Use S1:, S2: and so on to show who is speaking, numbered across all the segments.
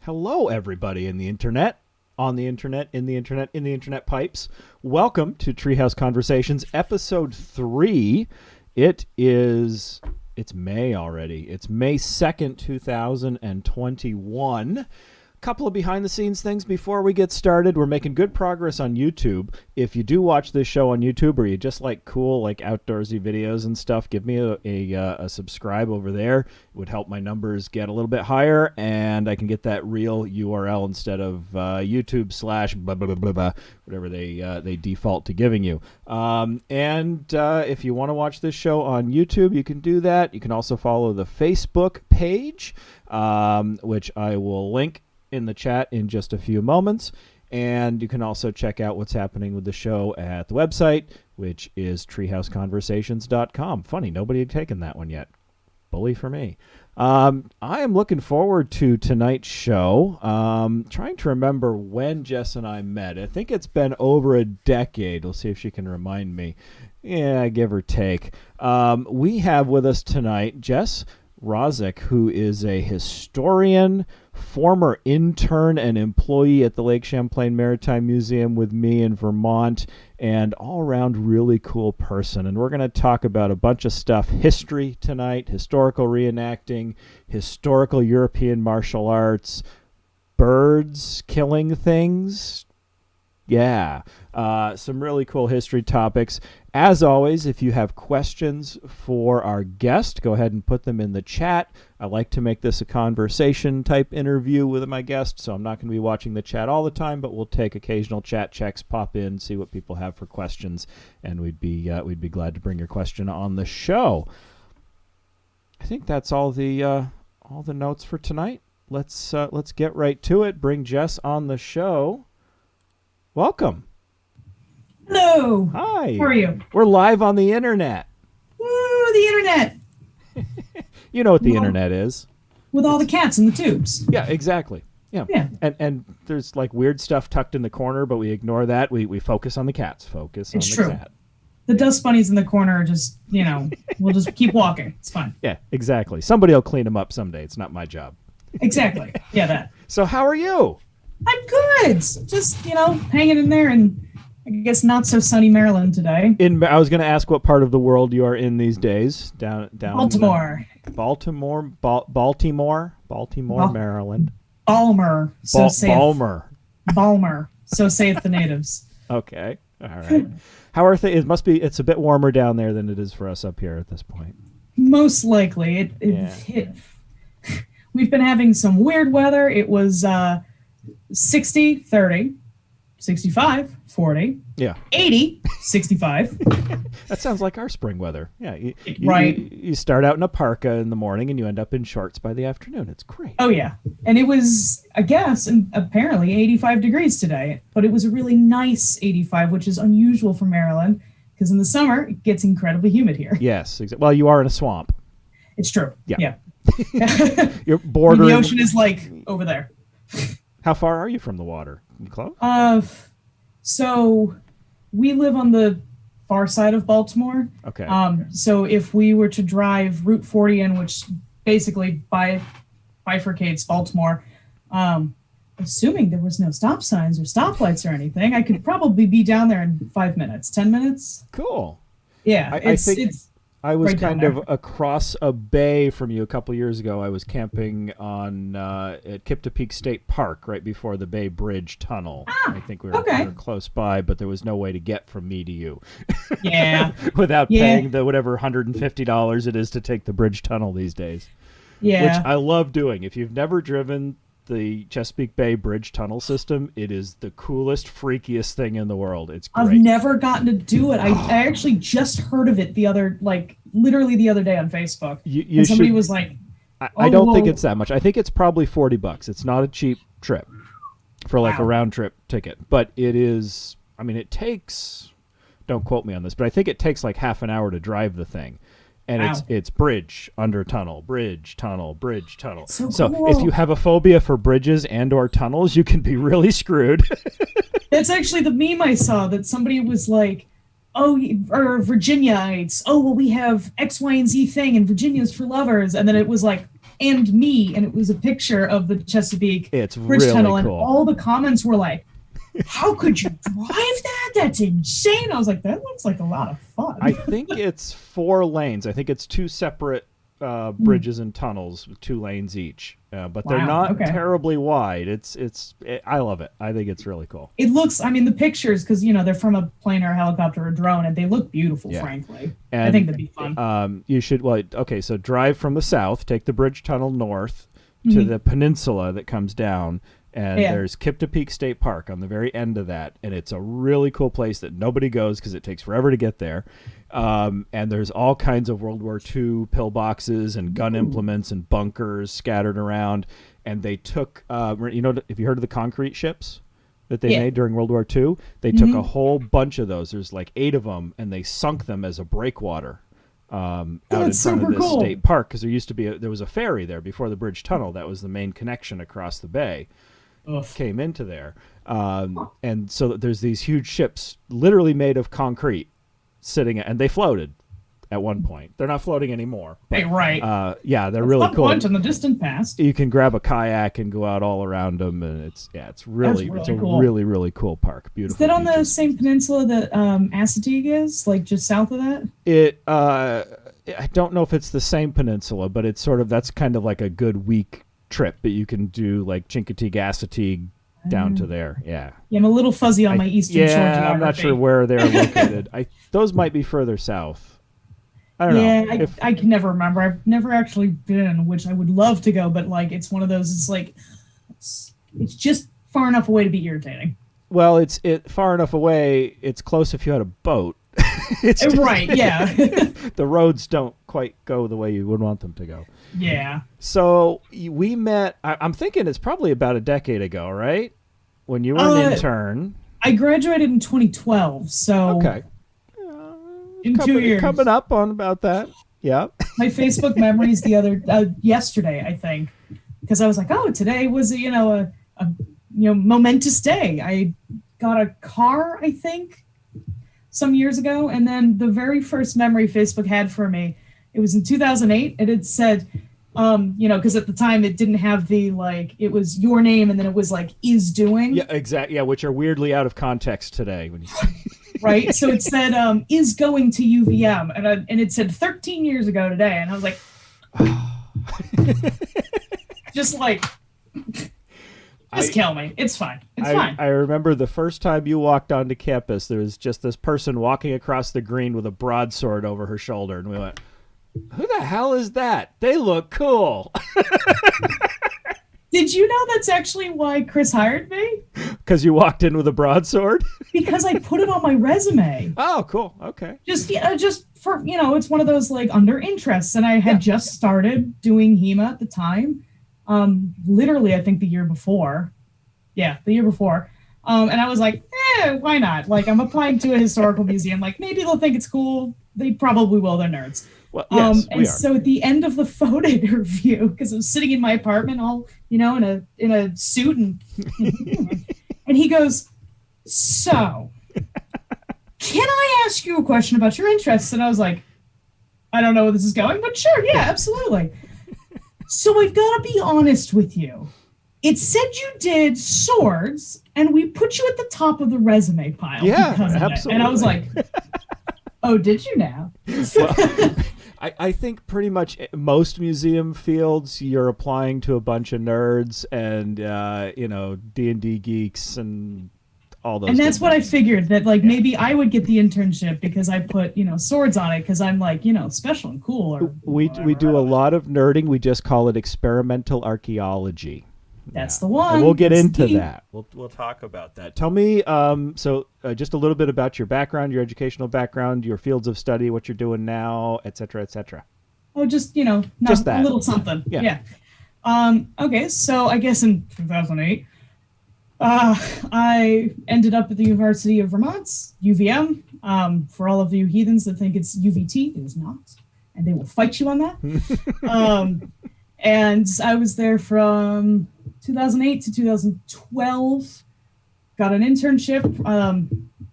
S1: Hello, everybody in the internet, on the internet, in the internet, in the internet pipes. Welcome to Treehouse Conversations, episode 3. It's May already. It's May 2nd, 2021. Couple of behind-the-scenes things before we get started. We're making good progress on YouTube. If you do watch this show on YouTube, or you just like cool, like outdoorsy videos and stuff, give me a subscribe over there. It would help my numbers get a little bit higher, and I can get that real URL instead of YouTube / blah, blah, blah, blah, blah, whatever they default to giving you. If you want to watch this show on YouTube, you can do that. You can also follow the Facebook page, which I will link in the chat in just a few moments, and you can also check out what's happening with the show at the website, which is treehouseconversations.com. Funny, nobody had taken that one yet. Bully for me. I am looking forward to tonight's show. Trying to remember when Jess and I met. I think it's been over a decade. We'll see if she can remind me. Yeah, give or take. We have with us tonight Jess Rozek, who is a historian, former intern and employee at the Lake Champlain Maritime Museum with me in Vermont, and all-around really cool person. And we're going to talk about a bunch of stuff. History tonight, historical reenacting, historical European martial arts, birds killing things. Yeah, some really cool history topics. As always, if you have questions for our guest, go ahead and put them in the chat. I like to make this a conversation type interview with my guest, so I'm not going to be watching the chat all the time, but we'll take occasional chat checks, pop in, see what people have for questions, and we'd be glad to bring your question on the show. I think that's all the notes for tonight. Let's get right to it. Bring Jess on the show. Welcome.
S2: Hello.
S1: Hi.
S2: How are you?
S1: We're live on the internet.
S2: Woo, the internet.
S1: You know what the internet is.
S2: With all the cats in the tubes.
S1: Yeah, exactly. Yeah. And there's like weird stuff tucked in the corner, but we ignore that. We focus on the cats. Focus on the cat.
S2: The dust bunnies in the corner are just, we'll just keep walking. It's fine.
S1: Yeah, exactly. Somebody will clean them up someday. It's not my job.
S2: Exactly. Yeah, that.
S1: So how are you?
S2: I'm good. Just, hanging in there in, I guess, not so sunny Maryland today.
S1: I was going to ask what part of the world you are in these days. Down
S2: Baltimore.
S1: Baltimore, Maryland.
S2: Balmer.
S1: Balmer.
S2: So saith the natives.
S1: Okay. All right. How are things? It's a bit warmer down there than it is for us up here at this point.
S2: Most likely. We've been having some weird weather. It was 60, 30, 65, 40, 80, 65.
S1: That sounds like our spring weather. Yeah,
S2: right.
S1: You start out in a parka in the morning and you end up in shorts by the afternoon. It's great.
S2: Oh, yeah. And it was, I guess, and apparently 85 degrees today. But it was a really nice 85, which is unusual for Maryland, because in the summer, it gets incredibly humid here.
S1: Yes. Exactly. Well, you are in a swamp.
S2: It's true. Yeah.
S1: You're bordering.
S2: The ocean is like over there.
S1: How far are you from the water? You close?
S2: So we live on the far side of Baltimore.
S1: Okay.
S2: So if we were to drive Route 40 in, which basically bifurcates Baltimore, assuming there was no stop signs or stoplights or anything, I could probably be down there in 5 minutes, 10 minutes.
S1: Cool.
S2: Yeah.
S1: I was
S2: right
S1: kind of across a bay from you a couple years ago. I was camping at Kipta State Park right before the Bay Bridge Tunnel. I think we were close by, but there was no way to get from me to you.
S2: Yeah.
S1: Without paying the whatever $150 it is to take the bridge tunnel these days.
S2: Yeah.
S1: Which I love doing. If you've never driven the Chesapeake Bay Bridge Tunnel system, it is the coolest, freakiest thing in the world. It's great.
S2: I've never gotten to do it. I actually just heard of it literally the other day on Facebook. Somebody was like,
S1: I don't think it's that much. I think it's probably $40. It's not a cheap trip for like a
S2: Wow.
S1: round trip ticket. But it is, I mean, it takes, don't quote me on this, but I think it takes like half an hour to drive the thing. And
S2: Wow.
S1: it's bridge, under tunnel, bridge, tunnel, bridge, tunnel.
S2: So
S1: if
S2: cool.
S1: you have a phobia for bridges and or tunnels, you can be really screwed.
S2: That's actually the meme I saw that somebody was like, oh, or Virginiaites. Oh, well, we have X, Y, and Z thing, and Virginia's for lovers. And then it was like, and me, and it was a picture of the Chesapeake
S1: It's
S2: Bridge
S1: really
S2: Tunnel, and
S1: cool.
S2: all the comments were like, how could you drive that? That's insane. I was like, that looks like a lot of fun.
S1: I think it's 4 lanes. I think it's 2 separate bridges and tunnels with 2 lanes each. But they're
S2: Wow,
S1: not
S2: okay.
S1: terribly wide. I love it. I think it's really cool.
S2: It looks, I mean, the pictures, because, they're from a plane or a helicopter or a drone, and they look beautiful,
S1: Yeah.
S2: frankly. I
S1: And,
S2: think that'd be fun.
S1: you should, so drive from the south, take the bridge tunnel north to the peninsula that comes down, and there's Kipta Peak State Park on the very end of that, and it's a really cool place that nobody goes because it takes forever to get there. And there's all kinds of World War II pillboxes and gun implements and bunkers scattered around. And they took, if you heard of the concrete ships that they made during World War II, they took a whole bunch of those. There's like 8 of them, and they sunk them as a breakwater out in
S2: That's
S1: front of
S2: super
S1: this
S2: cool.
S1: state park, because there was a ferry there before the bridge tunnel. That was the main connection across the bay.
S2: Ugh.
S1: Came into there. And so there's these huge ships literally made of concrete sitting, and they floated at one point. They're not floating anymore. But,
S2: Hey, right.
S1: yeah, they're really
S2: Some
S1: cool.
S2: point in the distant past.
S1: You can grab a kayak and go out all around them, and it's really
S2: cool.
S1: really cool park. Beautiful.
S2: Is that on the
S1: beaches.
S2: same peninsula that Assateague is, like just south of that?
S1: I don't know if it's the same peninsula, but it's that's kind of like a good week trip that you can do, like Chincoteague, Assateague, down to there. Yeah.
S2: Yeah, I'm a little fuzzy on my eastern shore geography.
S1: I'm not sure where they're located. Those might be further south. I don't know.
S2: Yeah, I can never remember. I've never actually been, which I would love to go, but like it's one of those. It's like it's just far enough away to be irritating.
S1: Well, it's far enough away. It's close if you had a boat. It's just,
S2: Right? Yeah.
S1: the roads don't quite go the way you would want them to go.
S2: Yeah.
S1: So we met. I'm thinking it's probably about a decade ago, right? When you were an intern.
S2: I graduated in 2012, so
S1: Okay.
S2: in 2 years.
S1: Coming up on about that. Yeah.
S2: My Facebook memories yesterday, I think, because I was like, oh, today was a momentous day. I got a car, I think, some years ago, and then the very first memory Facebook had for me, it was in 2008, and it said, because at the time it didn't have the it was your name, and then it was like is doing.
S1: Yeah, exactly. Yeah, which are weirdly out of context today when you say.
S2: Right, so it said is going to UVM, and it said 13 years ago today, and I was like, just kill me. It's fine. It's fine.
S1: I remember the first time you walked onto campus, there was just this person walking across the green with a broadsword over her shoulder, and we went, who the hell is that? They look cool.
S2: Did you know that's actually why Chris hired me?
S1: Because you walked in with a broadsword?
S2: Because I put it on my resume.
S1: Oh, cool. Okay.
S2: Just for, it's one of those under interests. And I had just started doing HEMA at the time. Literally, I think the year before. Yeah, the year before. And I was like, why not? I'm applying to a historical museum. Maybe they'll think it's cool. They probably will. They're nerds.
S1: Well, yes, we are.
S2: So at the end of the photo interview, because I was sitting in my apartment all, in a suit and he goes, so can I ask you a question about your interests? And I was like, I don't know where this is going, but sure, yeah, absolutely. So I've got to be honest with you. It said you did swords, and we put you at the top of the resume pile.
S1: Yeah,
S2: because of
S1: absolutely.
S2: it. And I was like, oh, did you now?
S1: Well, I think pretty much most museum fields you're applying to a bunch of nerds and D&D geeks and all those.
S2: And that's what I figured, that maybe I would get the internship because I put swords on it because I'm special and cool. Or
S1: we do a lot of nerding. We just call it experimental archaeology.
S2: That's the one.
S1: And we'll get
S2: That's
S1: into
S2: the
S1: that. We'll talk about that. Tell me, just a little bit about your background, your educational background, your fields of study, what you're doing now, et cetera, et cetera.
S2: Oh, just
S1: Just that.
S2: a little something.
S1: Yeah.
S2: Yeah. Okay, so I guess in 2008, I ended up at the University of Vermont, UVM. For all of you heathens that think it's UVT, it is not, and they will fight you on that. And I was there from 2008 to 2012. Got an internship.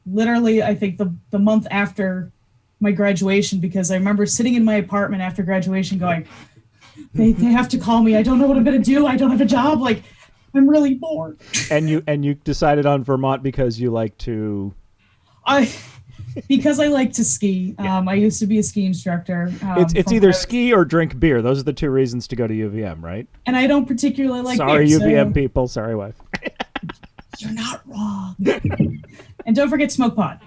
S2: Literally, I think the month after my graduation, because I remember sitting in my apartment after graduation going, they have to call me. I don't know what I'm going to do. I don't have a job. Like, I'm really bored.
S1: And you decided on Vermont because you like to...
S2: Because I like to ski. I used to be a ski instructor.
S1: It's either ski or drink beer. Those are the two reasons to go to UVM, right?
S2: And I don't particularly like
S1: Sorry,
S2: beer.
S1: UVM people. Sorry, wife.
S2: You're not wrong. And don't forget smoke pot.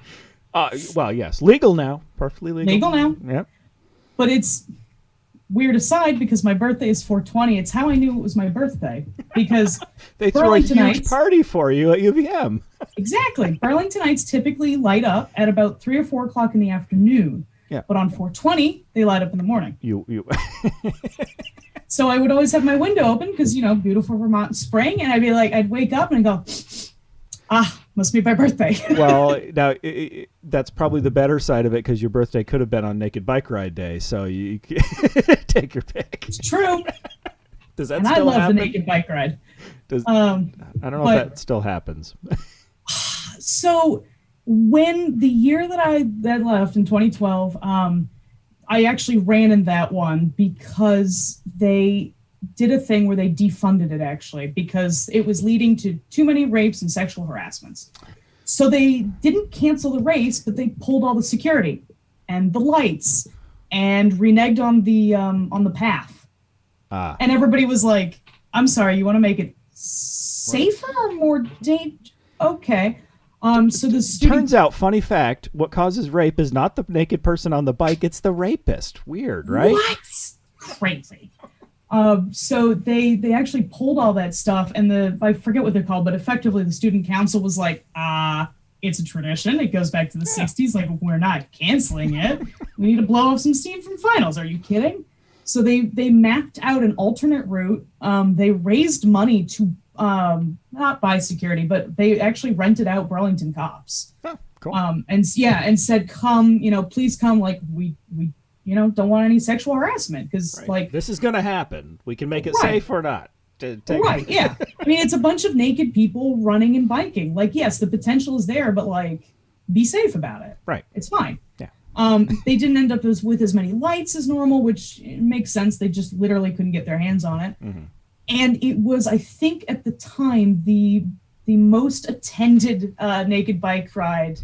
S1: Well, yes. Legal now. Perfectly legal.
S2: Legal now.
S1: Yep.
S2: But it's weird aside because my birthday is 4/20. It's how I knew it was my birthday. Because
S1: they throw a huge party for you at UVM.
S2: Exactly. Burlingtonites typically light up at about 3 or 4 o'clock in the afternoon.
S1: Yeah.
S2: But on 4/20, they light up in the morning.
S1: You.
S2: So I would always have my window open because, beautiful Vermont spring. And I'd wake up and I'd go, must be my birthday.
S1: Well, now that's probably the better side of it because your birthday could have been on Naked Bike Ride Day. So you take your pick.
S2: It's true.
S1: Does that
S2: and
S1: still happen?
S2: I love the Naked Bike Ride.
S1: I don't know if that still happens.
S2: So when the year that I left in 2012, I actually ran in that one because they did a thing where they defunded it actually because it was leading to too many rapes and sexual harassments. So they didn't cancel the race, but they pulled all the security and the lights and reneged on the path. And everybody was like, I'm sorry, you want to make it safer or more dangerous? Okay. So the student...
S1: Turns out, funny fact, what causes rape is not the naked person on the bike, it's the rapist. Weird, right?
S2: What? Crazy. So they actually pulled all that stuff, and I forget what they're called, but effectively the student council was like, it's a tradition. It goes back to the 60s. Like, we're not canceling it. We need to blow off some steam from finals. Are you kidding? So they mapped out an alternate route. They raised money to not buy security, but they actually rented out Burlington cops.
S1: Oh, cool.
S2: And said, come, please come. Like we don't want any sexual harassment because like
S1: this is going to happen. We can make it safe or not.
S2: Right. Yeah. I mean, it's a bunch of naked people running and biking. Like, yes, the potential is there, but like, be safe about it.
S1: Right.
S2: It's fine.
S1: Yeah.
S2: They didn't end up with as many lights as normal, which makes sense. They just literally couldn't get their hands on it.
S1: Mm-hmm.
S2: And it was, I think, at the time, the most attended naked bike ride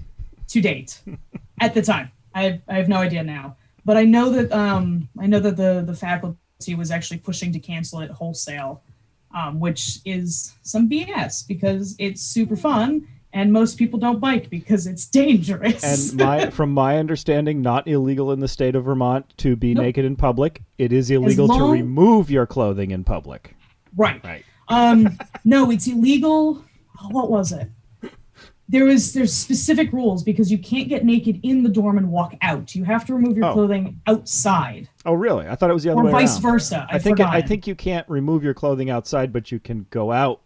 S2: to date. At the time, I have no idea now, but I know that the faculty was actually pushing to cancel it wholesale, which is some BS because it's super fun. And most people don't bike because it's dangerous.
S1: And from my understanding, not illegal in the state of Vermont to be naked in public. It is illegal to remove your clothing in public.
S2: Right.
S1: Right.
S2: No, it's illegal. What was it? There's specific rules because you can't get naked in the dorm and walk out. You have to remove your clothing outside.
S1: Oh, really? I thought it was the other way around.
S2: Or vice versa.
S1: I think you can't remove your clothing outside, but you can go out.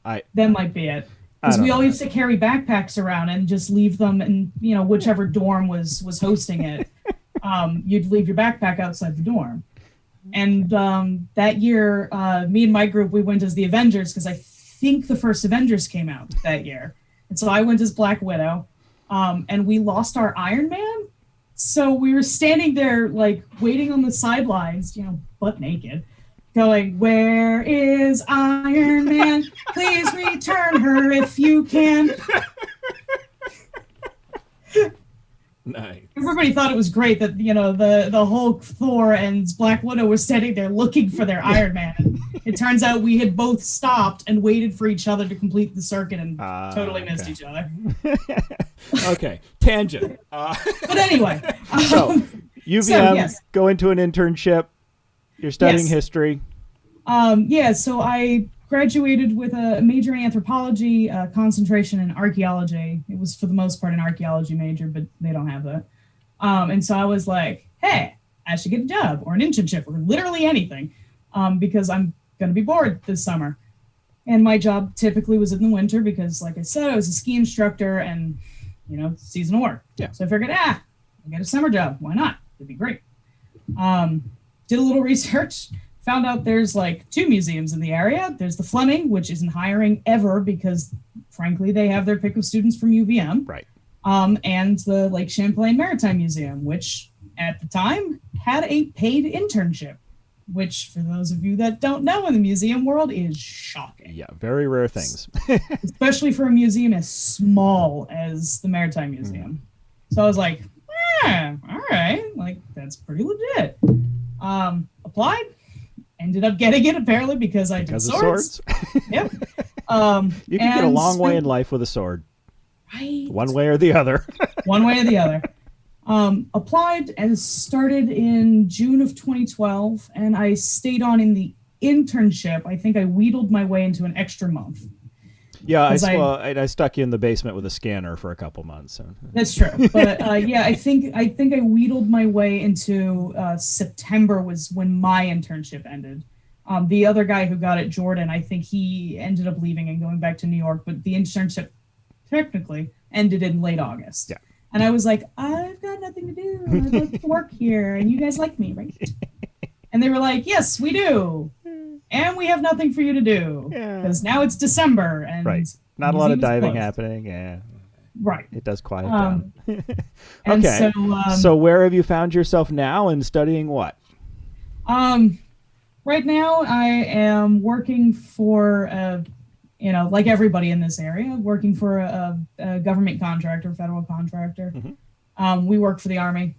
S2: That might be it. Because we all used to carry backpacks around and just leave them in, whichever dorm was hosting it. You'd leave your backpack outside the dorm. And that year, me and my group, we went as the Avengers because I think the first Avengers came out that year. And so I went as Black Widow, and we lost our Iron Man. So we were standing there, like, waiting on the sidelines, butt naked, going, "Where is Iron Man? Please return her if you can."
S1: Nice.
S2: Everybody thought it was great that the Hulk, Thor, and Black Widow were standing there looking for their Iron Man. It turns out we had both stopped and waited for each other to complete the circuit and totally missed each other.
S1: Okay, tangent.
S2: But anyway,
S1: so UVM, go into an internship. You're studying history.
S2: So I graduated with a major in anthropology, concentration in archaeology. It was for the most part an archaeology major, but they don't have that. And so I was like, hey, I should get a job or an internship or literally anything because I'm going to be bored this summer. And my job typically was in the winter because, like I said, I was a ski instructor and, seasonal work.
S1: Yeah.
S2: So I figured, I get a summer job. Why not? It'd be great. Did a little research, found out there's like 2 museums in the area. There's the Fleming, which isn't hiring ever because, frankly, they have their pick of students from UVM.
S1: Right.
S2: And the Lake Champlain Maritime Museum, which at the time had a paid internship, which for those of you that don't know in the museum world is shocking.
S1: Yeah, very rare things.
S2: Especially for a museum as small as the Maritime Museum. So I was like, all right, like that's pretty legit. Applied, ended up getting it apparently because I did swords. Yep.
S1: You can get a long way in life with a sword.
S2: Right.
S1: One way or the other.
S2: One way or the other. Applied and started in June of 2012, and I stayed on in the internship. I think I wheedled my way into an extra month.
S1: Yeah, I stuck you in the basement with a scanner for a couple months. So.
S2: That's true, but I think I wheedled my way into September was when my internship ended. The other guy who got it, Jordan, I think he ended up leaving and going back to New York, but the internship technically ended in late August.
S1: Yeah.
S2: And I was like, I've got nothing to do. I'd like to work here, and you guys like me, right? And they were like, yes, we do. And we have nothing for you to do. Because now it's December. And
S1: right. Not a lot of diving happening. Yeah.
S2: Right.
S1: It does quiet down.
S2: Okay.
S1: So where have you found yourself now and studying what?
S2: Right now I am working for like everybody in this area, working for a government contractor, federal contractor. Mm-hmm. We work for the Army.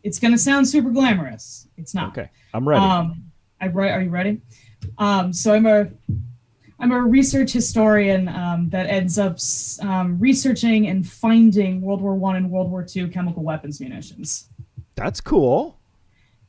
S2: It's going to sound super glamorous. It's not.
S1: Okay, I'm ready.
S2: Are you ready? So I'm a research historian that ends up researching and finding World War I and World War II chemical weapons munitions.
S1: That's cool.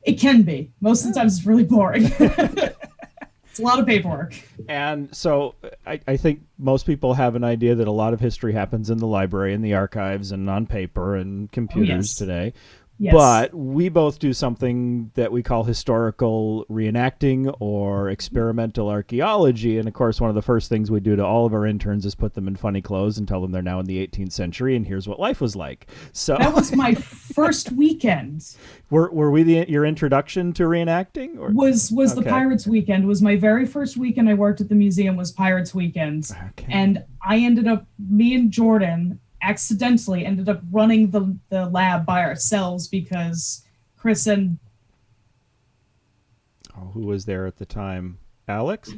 S2: It can be. Most of the times it's really boring. It's a lot of paperwork.
S1: And so I think most people have an idea that a lot of history happens in the library and the archives and on paper and computers today. Yes. But we both do something that we call historical reenacting or experimental archaeology. And of course, one of the first things we do to all of our interns is put them in funny clothes and tell them they're now in the 18th century and here's what life was like. So
S2: that was my first weekend.
S1: Were we your introduction to reenacting? Or?
S2: Was the Pirates Weekend. Was my very first weekend I worked at the museum was Pirates Weekend. Okay. And me and Jordan accidentally ended up running the lab by ourselves because Chris and
S1: who was there at the time? Alex,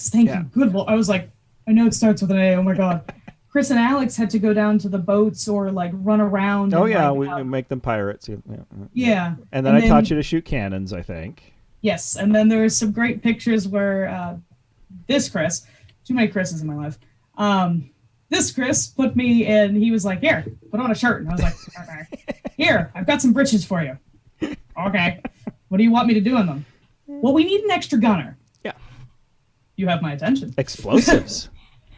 S2: thank you. Good Lord. I was like, I know it starts with an A. Oh my God. Chris and Alex had to go down to the boats or like run around.
S1: Oh yeah, we make them pirates.
S2: Yeah.
S1: And then I taught you to shoot cannons, I think.
S2: Yes, and then there were some great pictures where this Chris, too many Chris's in my life. This Chris put me in, he was like, here, put on a shirt. And I was like, okay. Here, I've got some britches for you. Okay. What do you want me to do in them? Well, we need an extra gunner.
S1: Yeah.
S2: You have my attention.
S1: Explosives.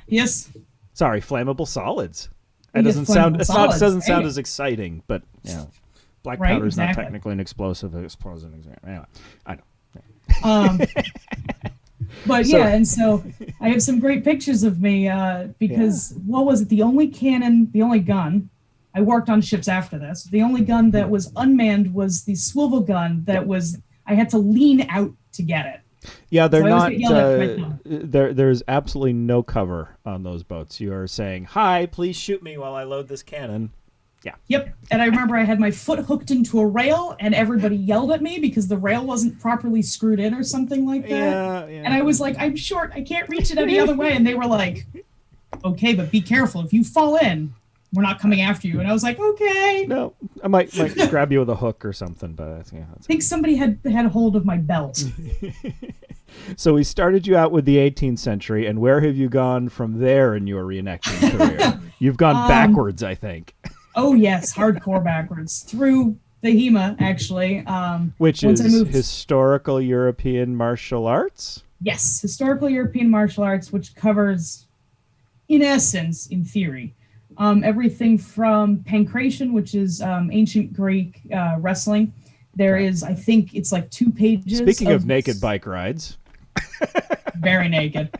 S2: Yes.
S1: Sorry, flammable solids. It doesn't sound as exciting, but black powder is not technically an explosive. Anyway, I know.
S2: But and so I have some great pictures of me because what was it? The only gun, I worked on ships after this. The only gun that was unmanned was the swivel gun that I had to lean out to get it.
S1: Yeah, they're not. There's absolutely no cover on those boats. You are saying, "Hi, please shoot me while I load this cannon." Yeah.
S2: Yep. And I remember I had my foot hooked into a rail, and everybody yelled at me because the rail wasn't properly screwed in or something like that. Yeah. And I was like, "I'm short. I can't reach it any other way." And they were like, "Okay, but be careful. If you fall in, we're not coming after you." And I was like, "Okay."
S1: No, I might grab you with a hook or something, but
S2: I think somebody had a hold of my belt.
S1: So we started you out with the 18th century, and where have you gone from there in your reenacting career? You've gone backwards, I think.
S2: Oh yes, hardcore backwards through the HEMA actually.
S1: Which is historical European martial arts.
S2: Yes, historical European martial arts, which covers, in essence, in theory, everything from pankration, which is ancient Greek wrestling. There is, I think, it's like 2 pages.
S1: Speaking of naked bike rides.
S2: very naked.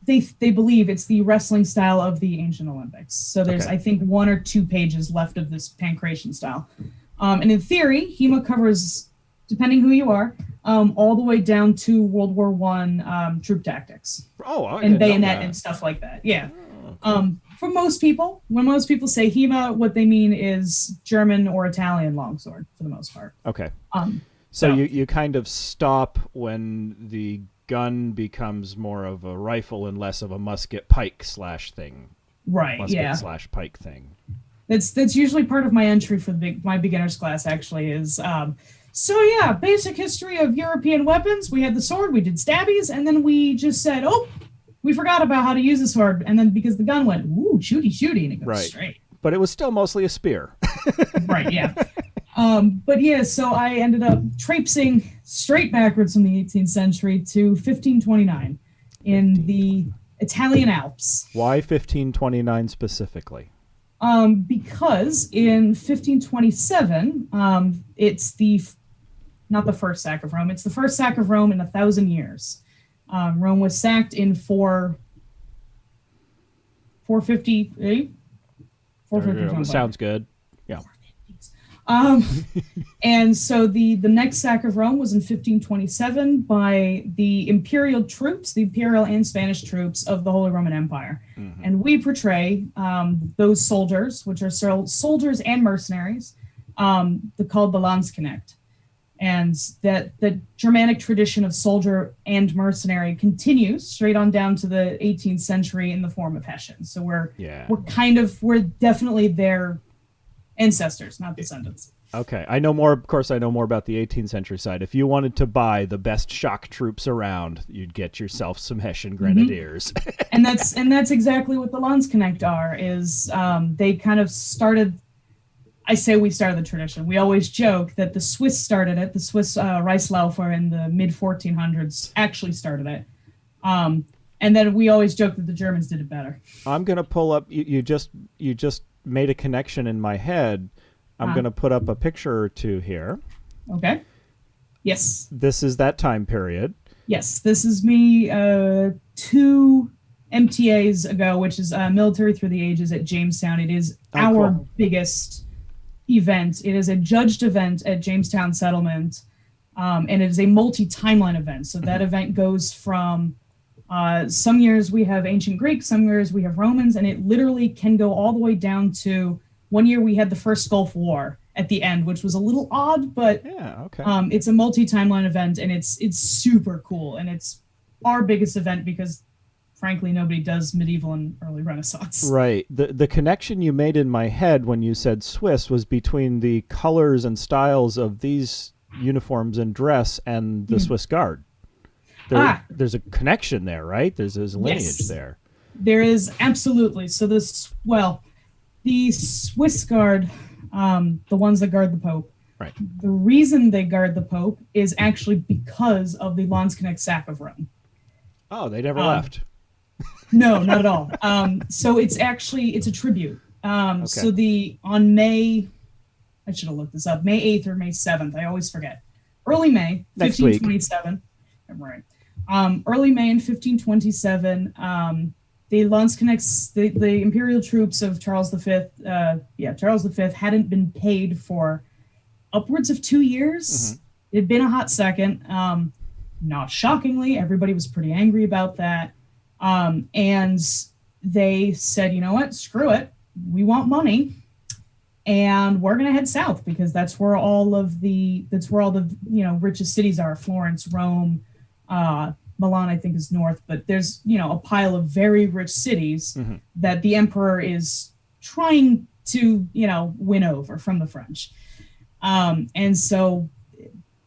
S2: They believe it's the wrestling style of the ancient Olympics. So there's, I think, 1 or 2 pages left of this pancration style. And in theory, HEMA covers, depending who you are, all the way down to World War I troop tactics. And bayonet and stuff like that. Yeah. For most people, when most people say HEMA, what they mean is German or Italian longsword for the most part.
S1: Okay. So you kind of stop when the gun becomes more of a rifle and less of a musket pike slash thing.
S2: Right.
S1: Musket slash pike thing.
S2: That's usually part of my entry for my beginner's class. Actually, is basic history of European weapons. We had the sword, we did stabbies, and then we just said, oh, we forgot about how to use the sword, and then because the gun went, ooh, shooty, and it goes straight.
S1: But it was still mostly a spear.
S2: Right. Yeah. So I ended up traipsing straight backwards from the 18th century to 1529 in the Italian Alps.
S1: Why 1529 specifically?
S2: Because in 1527, it's not the first sack of Rome, it's the first sack of Rome in 1,000 years. Rome was sacked in 458. 450.
S1: Sounds good. Yeah.
S2: And so the next sack of Rome was in 1527 by the imperial troops, the imperial and Spanish troops of the Holy Roman Empire. Mm-hmm. And we portray those soldiers, which are soldiers and mercenaries, called the Landsknecht. And that the Germanic tradition of soldier and mercenary continues straight on down to the 18th century in the form of Hessians. So we're definitely their ancestors, not descendants.
S1: Okay. I know more about the 18th century side. If you wanted to buy the best shock troops around, you'd get yourself some Hessian grenadiers.
S2: Mm-hmm. and that's exactly what the Landsknecht are, is they kind of started, I say we started the tradition. We always joke that the Swiss started it. The Swiss Reichslaufer in the mid-1400s actually started it. And then we always joke that the Germans did it better.
S1: I'm going to pull up, you just made a connection in my head. I'm going to put up a picture or two here.
S2: Okay. Yes.
S1: This is that time period.
S2: Yes, this is me 2 MTAs ago, which is Military Through the Ages at Jamestown. It is our biggest event. It is a judged event at Jamestown Settlement, and it is a multi-timeline event. So that event goes from some years we have ancient Greek, some years we have Romans, and it literally can go all the way down to one year we had the first Gulf War at the end, which was a little odd, but it's a multi-timeline event, and it's super cool, and it's our biggest event because frankly nobody does medieval and early Renaissance.
S1: Right. The connection you made in my head when you said Swiss was between the colors and styles of these uniforms and dress and the Swiss Guard. There's a connection there, right? There's a lineage there.
S2: There is, absolutely. So the Swiss Guard, the ones that guard the Pope,
S1: right.
S2: The reason they guard the Pope is actually because of the Landsknecht sack of Rome.
S1: Oh, they never left.
S2: No, not at all. So it's a tribute. So on May, I should have looked this up, May 8th or May 7th, I always forget. Early May, 1527. Right. Early May in 1527, the Landsknechts, the imperial troops of Charles V, Charles V hadn't been paid for upwards of 2 years. Mm-hmm. It had been a hot second. Not shockingly, everybody was pretty angry about that. And they said, you know what, screw it. We want money. And we're going to head south because that's where all the richest cities are. Florence, Rome, Milan, I think is north, but there's, a pile of very rich cities that the emperor is trying to, win over from the French. And so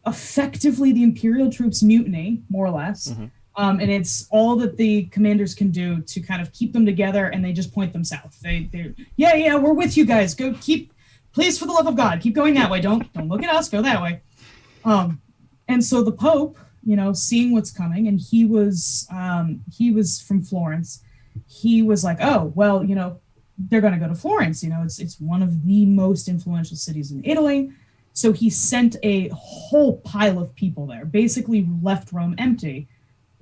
S2: effectively the imperial troops mutiny, more or less. Mm-hmm. And it's all that the commanders can do to kind of keep them together, and they just point them south. We're with you guys. Please, for the love of God, keep going that way. Don't look at us. Go that way. And so the Pope, seeing what's coming, and he was from Florence. He was like, oh, well, they're going to go to Florence. It's one of the most influential cities in Italy. So he sent a whole pile of people there, basically left Rome empty,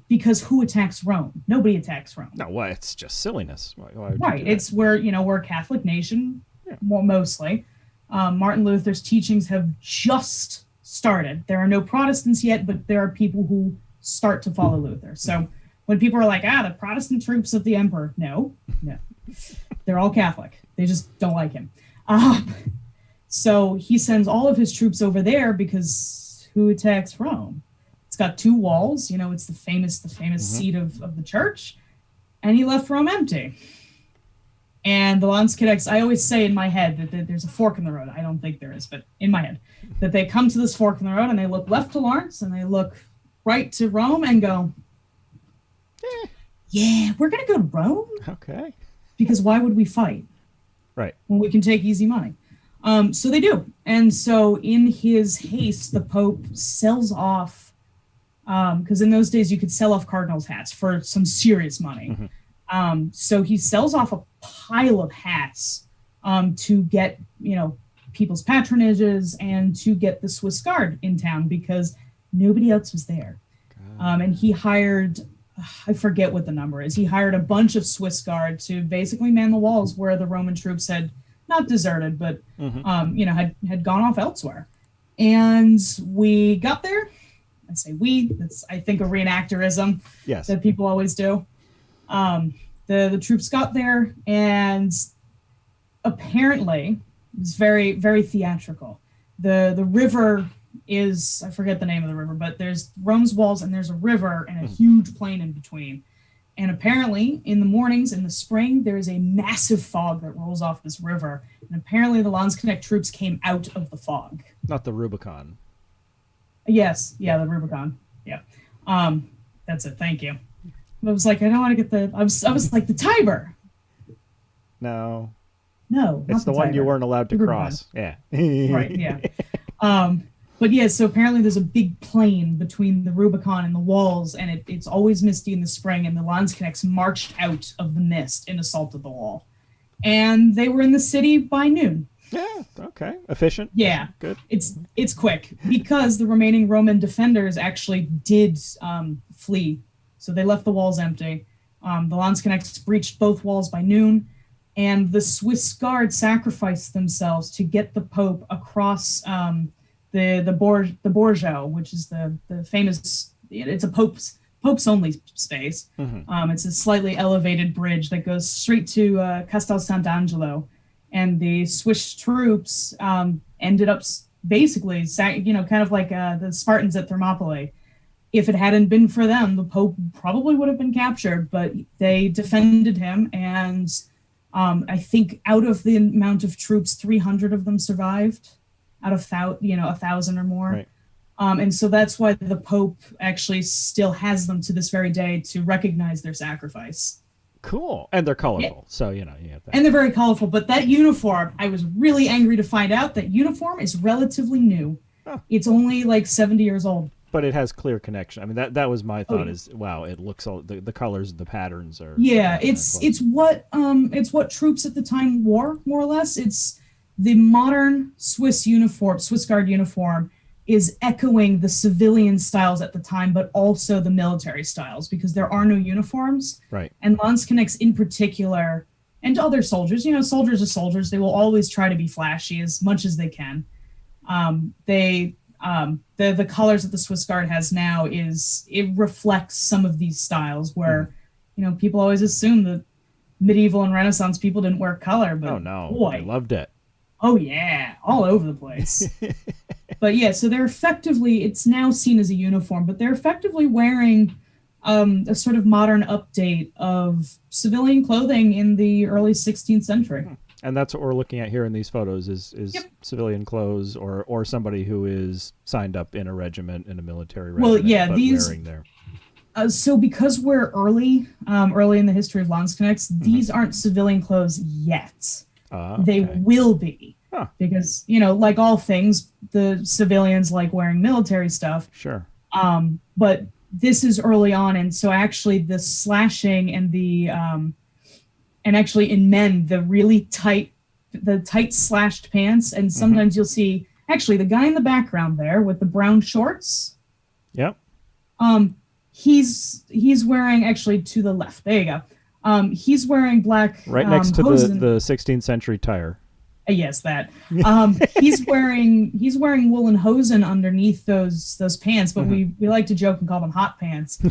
S2: because who attacks Rome? Nobody attacks Rome.
S1: No, why? It's just silliness. Why would
S2: Right.
S1: You do
S2: It's we're a Catholic nation, mostly. Martin Luther's teachings have just started. There are no Protestants yet, but there are people who start to follow Luther. So when people are like, the Protestant troops of the emperor, no, they're all Catholic. They just don't like him. So he sends all of his troops over there because who attacks Rome? It's got 2 walls. It's the famous seat of the church, and he left Rome empty. And the Landsknechts, I always say in my head that there's a fork in the road. I don't think there is, but in my head, that they come to this fork in the road and they look left to Lawrence and they look right to Rome and go, yeah, we're going to go to Rome?
S1: Okay.
S2: Because why would we fight?
S1: Right.
S2: When we can take easy money. So they do. And so in his haste, the Pope sells off, because in those days you could sell off cardinals' hats for some serious money. So he sells off a pile of hats to get, people's patronages and to get the Swiss Guard in town because nobody else was there. And he hired, I forget what the number is, he hired a bunch of Swiss Guard to basically man the walls where the Roman troops had not deserted, but, had gone off elsewhere. And we got there. I say we, that's, I think, a reenactorism that people always do. The troops got there, and apparently it's very, very theatrical. The river is, I forget the name of the river, but there's Rome's walls and there's a river and a huge plain in between. And apparently in the mornings in the spring, there is a massive fog that rolls off this river. And apparently the Landsknecht troops came out of the fog.
S1: Not the Rubicon.
S2: Yes. Yeah, the Rubicon. Yeah. That's it. Thank you. I was like, I don't want to get I was like, the Tiber.
S1: No.
S2: No.
S1: It's the one
S2: Tiber.
S1: You weren't allowed to cross. Yeah.
S2: Right. Yeah. But yeah, so apparently there's a big plain between the Rubicon and the walls, and it's always misty in the spring, and the Landsknechts marched out of the mist and assaulted the wall. And they were in the city by noon.
S1: Yeah, okay. Efficient.
S2: Yeah.
S1: Good.
S2: It's quick, because the remaining Roman defenders actually did flee. So they left the walls empty. The Landsknechts breached both walls by noon, and the Swiss Guard sacrificed themselves to get the Pope across the Borgo, which is the famous, it's a Pope's only space. It's a slightly elevated bridge that goes straight to Castel Sant'Angelo, and the Swiss troops ended up basically, kind of like the Spartans at Thermopylae. If it hadn't been for them, the Pope probably would have been captured, but they defended him, and I think out of the amount of troops, 300 of them survived. Out of 1,000 or more.
S1: Right.
S2: And so that's why the Pope actually still has them to this very day to recognize their sacrifice.
S1: Cool. And they're colorful. Yeah. So, you have that.
S2: And they're very colorful. But that uniform, I was really angry to find out that uniform is relatively new. Oh. It's only like 70 years old.
S1: But it has clear connection. I mean, that was my thought is, wow, it looks all, the colors, the patterns are.
S2: Yeah, it's what troops at the time wore, more or less. It's the modern Swiss Guard uniform is echoing the civilian styles at the time, but also the military styles, because there are no uniforms.
S1: Right. And
S2: Landsknechts in particular, and other soldiers, soldiers are soldiers. They will always try to be flashy as much as they can. The colors that the Swiss Guard has now it reflects some of these styles where, people always assume that medieval and Renaissance people didn't wear color, but
S1: oh no,
S2: boy,
S1: I loved it.
S2: Oh yeah, all over the place. But yeah, so they're effectively, it's now seen as a uniform, but they're effectively wearing a sort of modern update of civilian clothing in the early 16th century.
S1: And that's what we're looking at here in these photos is civilian clothes or somebody who is signed up in a regiment, in a military regiment.
S2: Well, yeah,
S1: these wearing their...
S2: So because we're early in the history of Landsknechts, these aren't civilian clothes yet.
S1: Okay.
S2: They will be. Huh. Because, like all things, the civilians like wearing military stuff.
S1: Sure.
S2: But this is early on, and so actually the slashing and the and actually in men, the tight slashed pants, and sometimes you'll see Actually, the guy in the background there with the brown shorts.
S1: Yep.
S2: He's wearing, actually to the left. There you go. He's wearing black.
S1: Right next to
S2: hosen.
S1: the 16th century tire.
S2: Yes, that. He's wearing woolen hosen underneath those pants, but we like to joke and call them hot pants.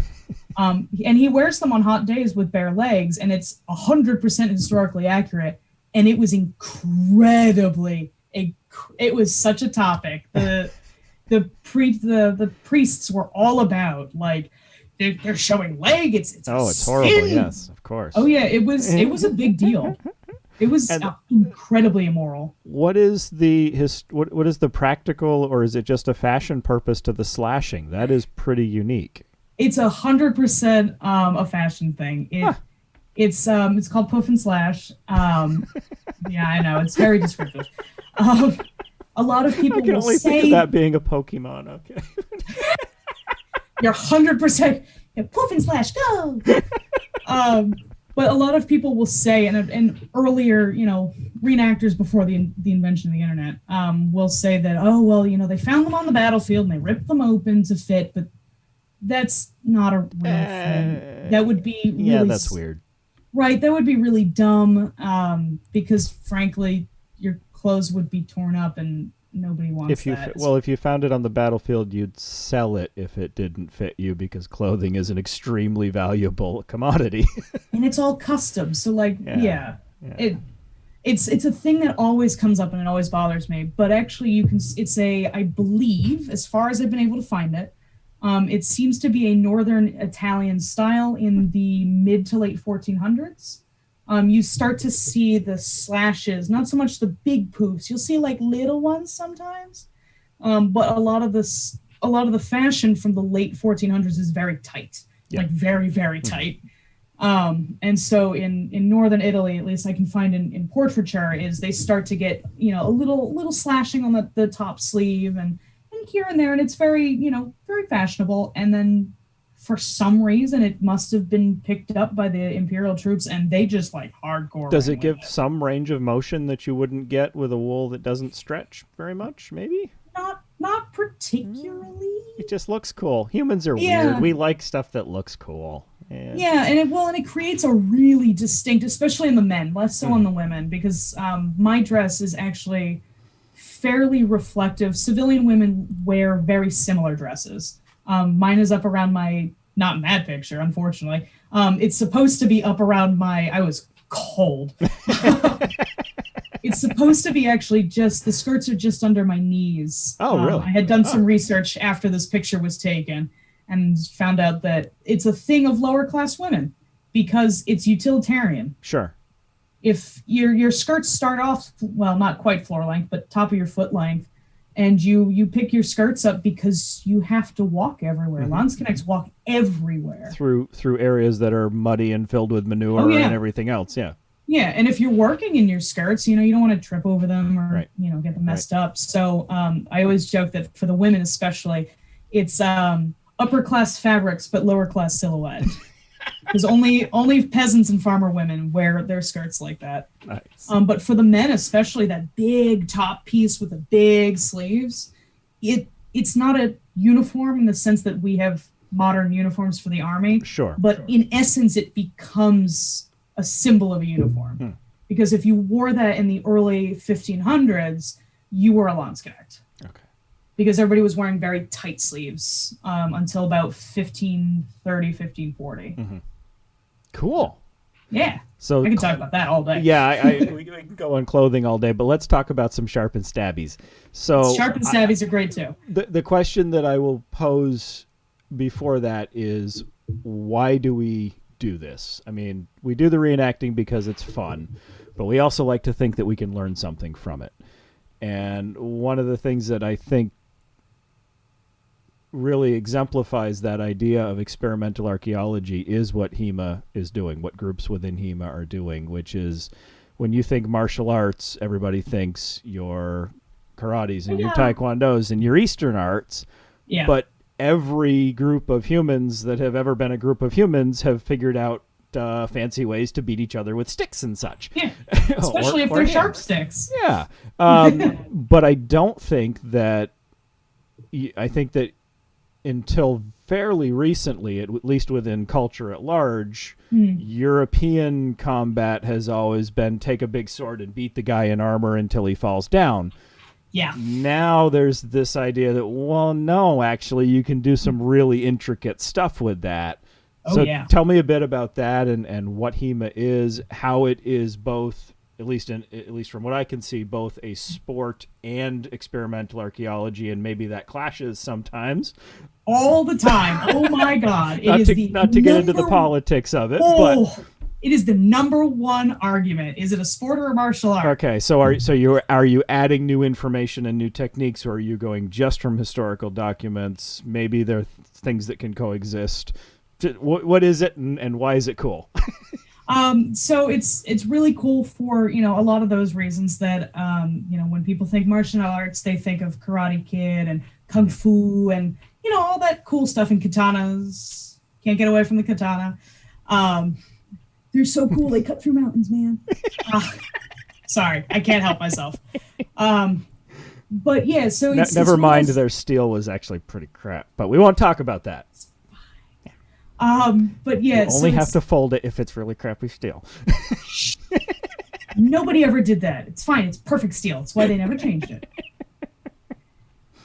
S2: And he wears them on hot days with bare legs, and it's 100% historically accurate. And it was incredibly. It was such a topic. The priests were all about, like, they're showing leg. It's
S1: horrible. Yes, of course.
S2: Oh yeah, it was a big deal. It was incredibly immoral.
S1: What is what is the practical, or is it just a fashion purpose to the slashing? That is pretty unique.
S2: It's 100% a fashion thing. It's called poof and slash. Yeah, I know, it's very descriptive. A lot of people
S1: I can
S2: will
S1: only
S2: say
S1: think of that being a Pokemon. Okay.
S2: You're 100% poof and slash, go. But a lot of people will say, and earlier, reenactors before the invention of the internet, will say that, oh, well, they found them on the battlefield and they ripped them open to fit, but that's not a real thing. That would be really,
S1: that's weird.
S2: Right, that would be really dumb, because frankly, your clothes would be torn up and nobody wants that.
S1: Well, if you found it on the battlefield, you'd sell it if it didn't fit you, because clothing is an extremely valuable commodity.
S2: And it's all custom, so it's a thing that always comes up and it always bothers me. But actually, I believe, as far as I've been able to find it, it seems to be a northern Italian style in the mid to late 1400s. You start to see the slashes, not so much the big poofs. You'll see like little ones sometimes, but a lot of the fashion from the late 1400s is very tight, like very, very tight. And so in northern Italy, at least I can find in portraiture, is they start to get a little slashing on the top sleeve and here and there, and it's very very fashionable. And then for some reason, it must have been picked up by the imperial troops, and they just like hardcore.
S1: Does it give some range of motion that you wouldn't get with a wool that doesn't stretch very much? Maybe
S2: not particularly.
S1: It just looks cool. Humans are weird. We like stuff that looks cool. And
S2: it creates a really distinct, especially in the men, less so on the women, because my dress is actually fairly reflective. Civilian women wear very similar dresses. Mine is up around not in that picture, unfortunately. It's supposed to be up around I was cold. It's supposed to be actually the skirts are just under my knees.
S1: Oh, really?
S2: I had done some research after this picture was taken and found out that it's a thing of lower class women because it's utilitarian.
S1: Sure.
S2: If your skirts start off, well, not quite floor length, but top of your foot length, and you pick your skirts up because you have to walk everywhere. Lanzknechts walk everywhere. Through
S1: areas that are muddy and filled with manure and everything else, yeah.
S2: Yeah, and if you're working in your skirts, you don't want to trip over them or, get them messed up. So I always joke that for the women especially, it's upper class fabrics but lower class silhouette. Because only peasants and farmer women wear their skirts like that.
S1: Nice.
S2: But for the men, especially, that big top piece with the big sleeves, it's not a uniform in the sense that we have modern uniforms for the army.
S1: Sure.
S2: But in essence, it becomes a symbol of a uniform. Because if you wore that in the early 1500s, you were a Landsknecht.
S1: Okay.
S2: Because everybody was wearing very tight sleeves until about 1530, 1540.
S1: Cool.
S2: Yeah.
S1: So
S2: I can talk about that all day.
S1: Yeah, we can go on clothing all day, but let's talk about some sharp and stabbies. So
S2: sharp and stabbies are great too.
S1: The question that I will pose before that is, why do we do this? I mean, we do the reenacting because it's fun, but we also like to think that we can learn something from it. And one of the things that I think really exemplifies that idea of experimental archaeology is what HEMA is doing, what groups within HEMA are doing, which is when you think martial arts, everybody thinks your karates and your taekwondos and your Eastern arts.
S2: Yeah.
S1: But every group of humans that have ever been a group of humans have figured out fancy ways to beat each other with sticks and such.
S2: Yeah, especially if they're sharp sticks.
S1: Yeah, but I don't think that. I think that until fairly recently, at least within culture at large, European combat has always been take a big sword and beat the guy in armor until he falls down.
S2: Yeah.
S1: Now there's this idea that, well, no, actually, you can do some really intricate stuff with that.
S2: Oh,
S1: so
S2: yeah.
S1: Tell me a bit about that and what HEMA is, how it is both, at least from what I can see, both a sport and experimental archaeology, and maybe that clashes sometimes.
S2: All the time. Oh my God!
S1: Not to get into the politics of it, but
S2: it is the number one argument. Is it a sport or a martial art?
S1: Okay, so are you adding new information and new techniques, or are you going just from historical documents? Maybe there are things that can coexist. What is it, and why is it cool?
S2: So it's really cool for, a lot of those reasons that, when people think martial arts, they think of Karate Kid and Kung Fu and, all that cool stuff, and katanas. Can't get away from the katana. They're so cool. They cut through mountains, man. Sorry, I can't help myself. But yeah, so
S1: never mind. Their steel was actually pretty crap, but we won't talk about that.
S2: But yeah,
S1: you only have to fold it if it's really crappy steel.
S2: Nobody ever did that. It's fine. It's perfect steel. It's why they never changed it.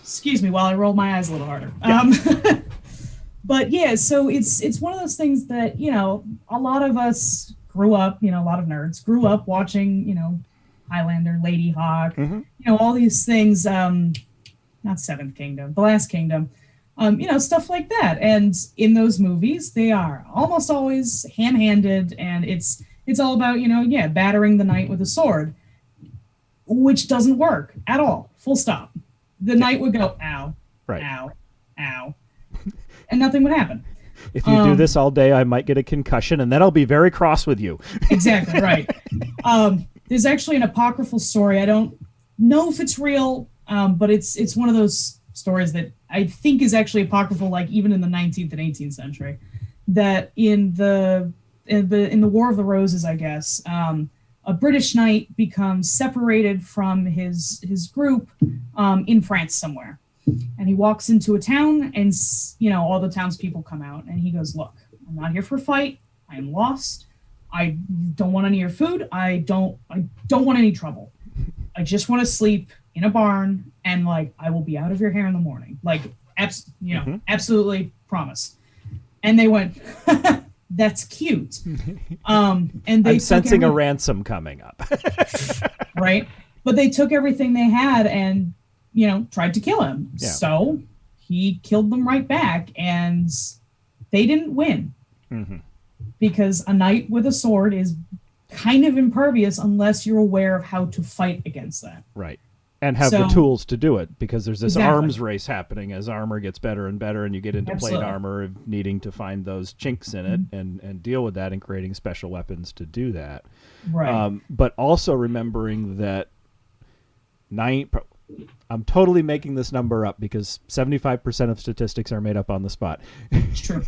S2: Excuse me while I roll my eyes a little harder. Yeah. But yeah, so it's one of those things that, a lot of us grew up, a lot of nerds grew up watching, Highlander, Lady Hawk, all these things, not Seventh Kingdom, The Last Kingdom, stuff like that. And in those movies, they are almost always ham-handed, and it's all about, battering the knight with a sword, which doesn't work at all. Full stop. The knight would go, ow,
S1: right.
S2: Ow, ow, and nothing would happen.
S1: If you do this all day, I might get a concussion, and then I'll be very cross with you.
S2: Exactly, right. There's actually an apocryphal story. I don't know if it's real, but it's one of those stories that I think is actually apocryphal, like even in the 19th and 18th century, that in the War of the Roses, I guess, a British knight becomes separated from his group in France somewhere. And he walks into a town, and all the townspeople come out, and he goes, "Look, I'm not here for a fight. I am lost. I don't want any of your food. I don't want any trouble. I just want to sleep in a barn, and I will be out of your hair in the morning. Absolutely promise." And they went, "That's cute." And they
S1: I'm sensing a ransom coming up.
S2: Right? But they took everything they had and tried to kill him. Yeah. So he killed them right back, and they didn't win. Because a knight with a sword is kind of impervious unless you're aware of how to fight against that.
S1: Right. And have the tools to do it, because there's this
S2: Exactly.
S1: arms race happening as armor gets better and better, and you get into
S2: Absolutely.
S1: plate armor of needing to find those chinks in it and deal with that, and creating special weapons to do that.
S2: Right.
S1: But also remembering that I'm totally making this number up because 75% of statistics are made up on the spot.
S2: It's true.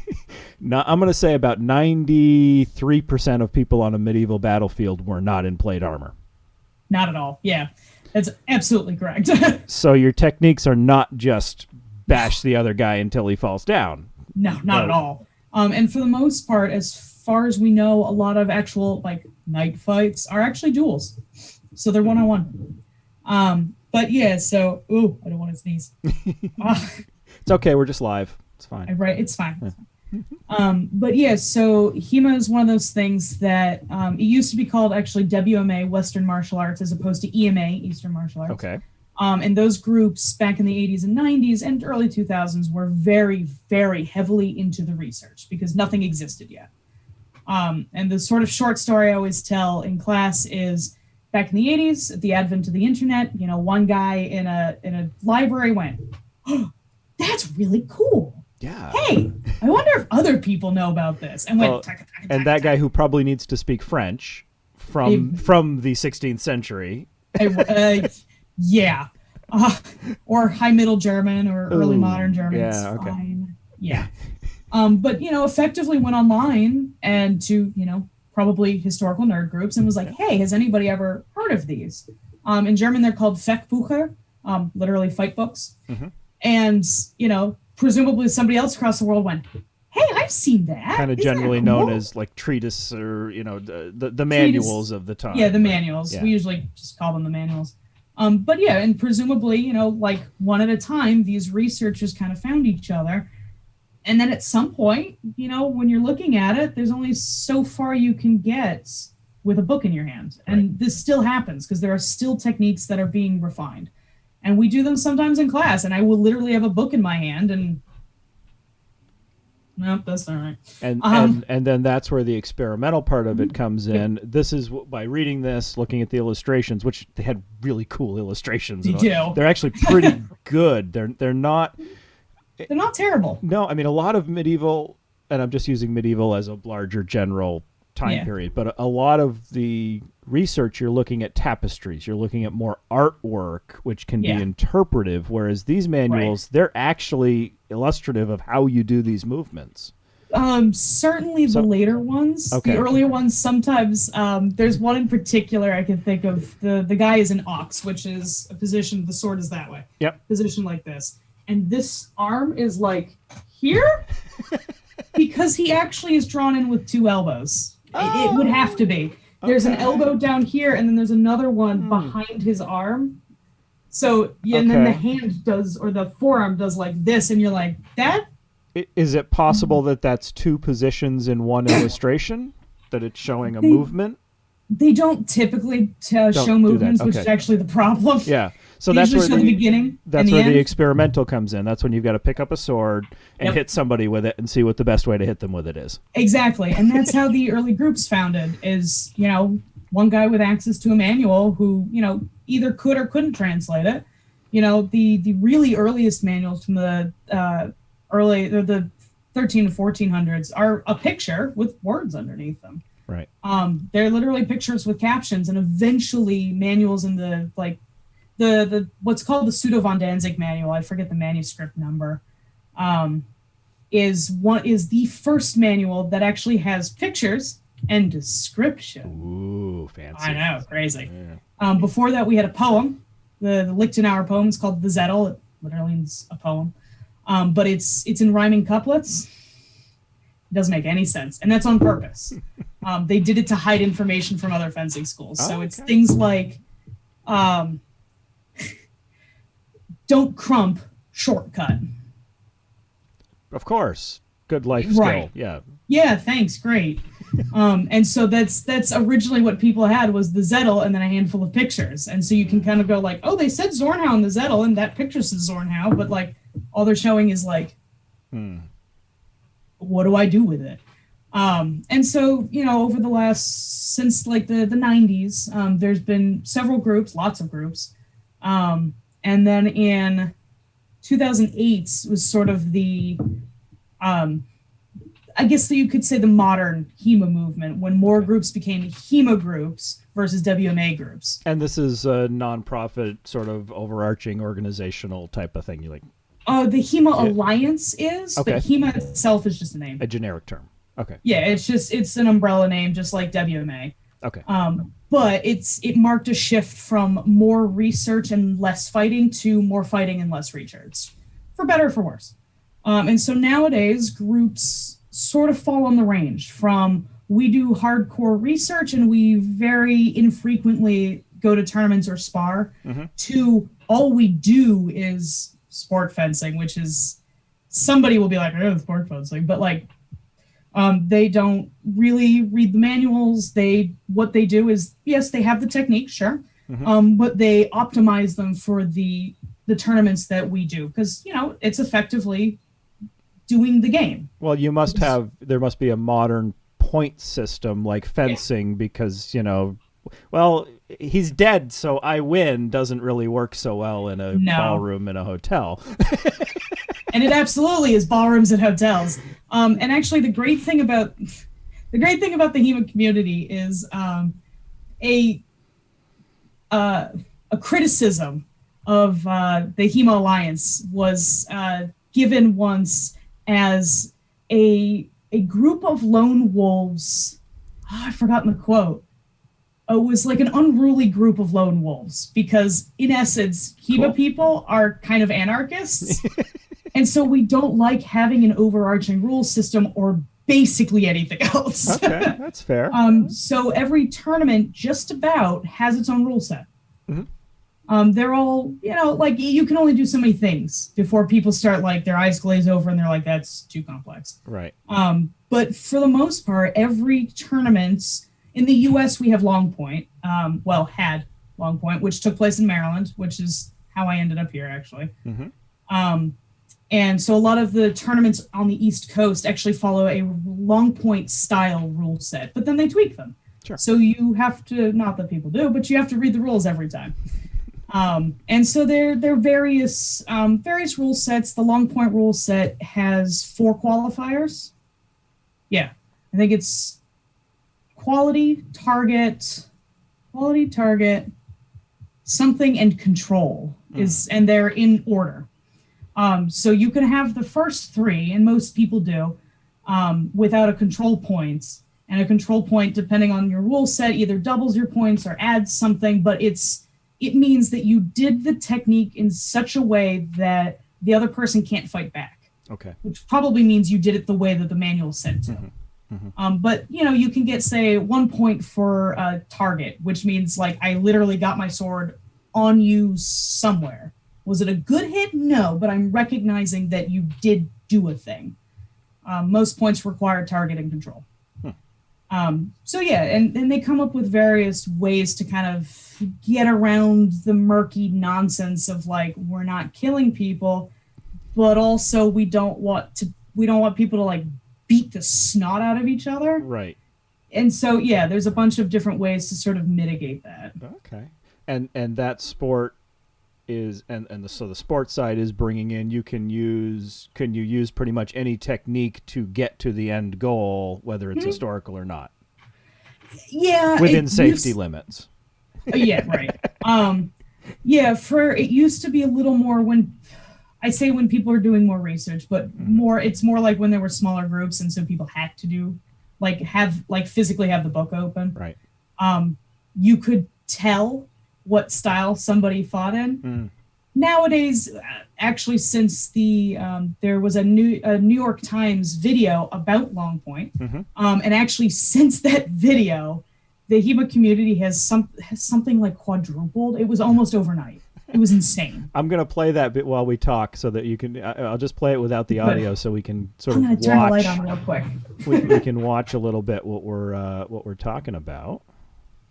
S1: Now, I'm going to say about 93% of people on a medieval battlefield were not in plate armor.
S2: Not at all. Yeah, that's absolutely correct.
S1: So your techniques are not just bash the other guy until he falls down.
S2: No, not at all. And for the most part, as far as we know, a lot of actual knight fights are actually duels. So they're one-on-one. But yeah, so I don't want to sneeze.
S1: It's okay, we're just live. It's fine.
S2: Right, it's fine. But yeah, so HEMA is one of those things that it used to be called actually WMA, Western Martial Arts, as opposed to EMA, Eastern Martial Arts. Okay. And those groups back in the 80s and 90s and early 2000s were very, very heavily into the research because nothing existed yet. And the sort of short story I always tell in class is, back in the 80s, at the advent of the internet, one guy in a library went, "Oh, that's really cool.
S1: Yeah.
S2: Hey, I wonder if other people know about this." And went,
S1: and that guy who probably needs to speak French from the 16th century.
S2: Yeah. Or High Middle German or early modern German.
S1: Yeah, okay.
S2: Fine. Yeah. But, effectively went online and to, probably historical nerd groups and was like, hey, has anybody ever heard of these? In German, they're called Fechbücher, literally fight books.
S1: Mm-hmm.
S2: And, presumably somebody else across the world went, hey, I've seen that.
S1: Kind of generally known as like treatise or, the manuals of the time.
S2: Yeah, the manuals.
S1: Yeah.
S2: We usually just call them the manuals. But yeah, and presumably, like one at a time, these researchers kind of found each other. And then at some point, when you're looking at it, there's only so far you can get with a book in your hand. And this still happens because there are still techniques that are being refined. And we do them sometimes in class, and I will literally have a book in my hand and nope, that's not right.
S1: And then that's where the experimental part of it comes in. This is by reading this, looking at the illustrations, which they had really cool illustrations.
S2: They do.
S1: They're actually pretty good. They're not
S2: terrible.
S1: No, I mean a lot of medieval, and I'm just using medieval as a larger general time period, but a lot of the research, you're looking at tapestries, you're looking at more artwork, which can be interpretive, whereas these manuals, they're actually illustrative of how you do these movements.
S2: Certainly the later ones.
S1: Okay.
S2: The earlier ones, sometimes, there's one in particular I can think of. The guy is an ox, which is a position, the sword is that way.
S1: Yep.
S2: Position like this. And this arm is like here because he actually is drawn in with two elbows. It would have to be. There's an elbow down here, and then there's another one behind his arm. So, and then the hand does, or the forearm does like this, and you're like, that?
S1: Is it possible that that's two positions in one illustration? That it's showing a movement?
S2: They don't typically show movements, which is actually the problem.
S1: Yeah. So
S2: they
S1: that's where
S2: the beginning.
S1: That's where the experimental comes in. That's when you've got to pick up a sword and hit somebody with it and see what the best way to hit them with it is.
S2: Exactly. And that's how the early groups founded is, one guy with access to a manual who, either could or couldn't translate it. The really earliest manuals from the the 13 to 1400s are a picture with words underneath them.
S1: Right.
S2: They're literally pictures with captions, and eventually manuals in the the what's called the Pseudo von Danzig manual, I forget the manuscript number, is the first manual that actually has pictures and description.
S1: Ooh, fancy.
S2: I know, crazy. Yeah. Before that, we had a poem. The Lichtenauer poem is called the Zettel. It literally means a poem, but it's in rhyming couplets. It doesn't make any sense, and that's on purpose. They did it to hide information from other fencing schools. So it's things like, don't crump, shortcut.
S1: Of course. Good life skill. Yeah.
S2: Yeah, thanks. Great. And so that's originally what people had was the Zettel and then a handful of pictures. And so you can kind of go like, oh, they said Zornhau in the Zettel and that picture says Zornhau, but like all they're showing is like, what do I do with it? And so, over the since like the 90s, there's been several groups, lots of groups. And then in 2008 was sort of the, I guess that you could say the modern HEMA movement, when more groups became HEMA groups versus WMA groups.
S1: And this is a nonprofit sort of overarching organizational type of thing. You like?
S2: The HEMA Alliance is, but HEMA itself is just a name.
S1: A generic term. Okay.
S2: Yeah, it's an umbrella name, just like WMA.
S1: Okay.
S2: But it marked a shift from more research and less fighting to more fighting and less research, for better or for worse. And so nowadays, groups sort of fall on the range from we do hardcore research and we very infrequently go to tournaments or spar, to all we do is sport fencing, which is, somebody will be like, oh, sport fencing, but like, they don't really read the manuals. What they do is, yes, they have the technique, sure, but they optimize them for the tournaments that we do, because it's effectively doing the game.
S1: Well, there must be a modern point system like fencing, because well, he's dead, so I win doesn't really work so well in a ballroom in a hotel.
S2: And it absolutely is ballrooms and hotels. And actually, the great thing about the HEMA community is a criticism of the HEMA Alliance was given once as a group of lone wolves. Oh, I've forgotten the quote. It was like an unruly group of lone wolves because, in essence, Kiba people are kind of anarchists. And so we don't like having an overarching rule system or basically anything else.
S1: Okay, that's fair.
S2: So every tournament just about has its own rule set. They're all, like you can only do so many things before people start like their eyes glaze over and they're like, that's too complex.
S1: Right.
S2: But for the most part, every tournament in the U.S. we have Long Point. Had Long Point, which took place in Maryland, which is how I ended up here actually. And so a lot of the tournaments on the East Coast actually follow a Long Point style rule set, but then they tweak them.
S1: Sure.
S2: So you have to, not that people do, but you have to read the rules every time. And so there are various rule sets. The Long Point rule set has 4 qualifiers. Yeah, I think it's quality, target, something, and control and they're in order. So you can have the first 3, and most people do, without a control point. And a control point, depending on your rule set, either doubles your points or adds something, but it means that you did the technique in such a way that the other person can't fight back.
S1: Okay.
S2: Which probably means you did it the way that the manual said to. But you can get, say, 1 point for a target, which means like I literally got my sword on you somewhere. Was it a good hit? No, but I'm recognizing that you did do a thing. Most points require target and control. So yeah, and they come up with various ways to kind of get around the murky nonsense of like, we're not killing people, but also we don't want people to like beat the snot out of each other.
S1: Right.
S2: And so yeah, there's a bunch of different ways to sort of mitigate that.
S1: Okay. And that sport is so the sports side is bringing in you use pretty much any technique to get to the end goal, whether it's historical or not.
S2: Yeah,
S1: within safety limits.
S2: Yeah, right. It used to be a little more when people are doing more research, but it's more like when there were smaller groups and so people had to do physically have the book open.
S1: Right.
S2: You could tell what style somebody fought in. Nowadays, actually, since there was a New York Times video about Long Point, and actually since that video, the HEMA community has something like quadrupled. It was almost overnight. It was insane.
S1: I'm gonna play that bit while we talk, so that you can. I'll just play it without the audio, so we can sort of watch. I'm gonna turn the light on real quick. we can watch a little bit what we're talking about.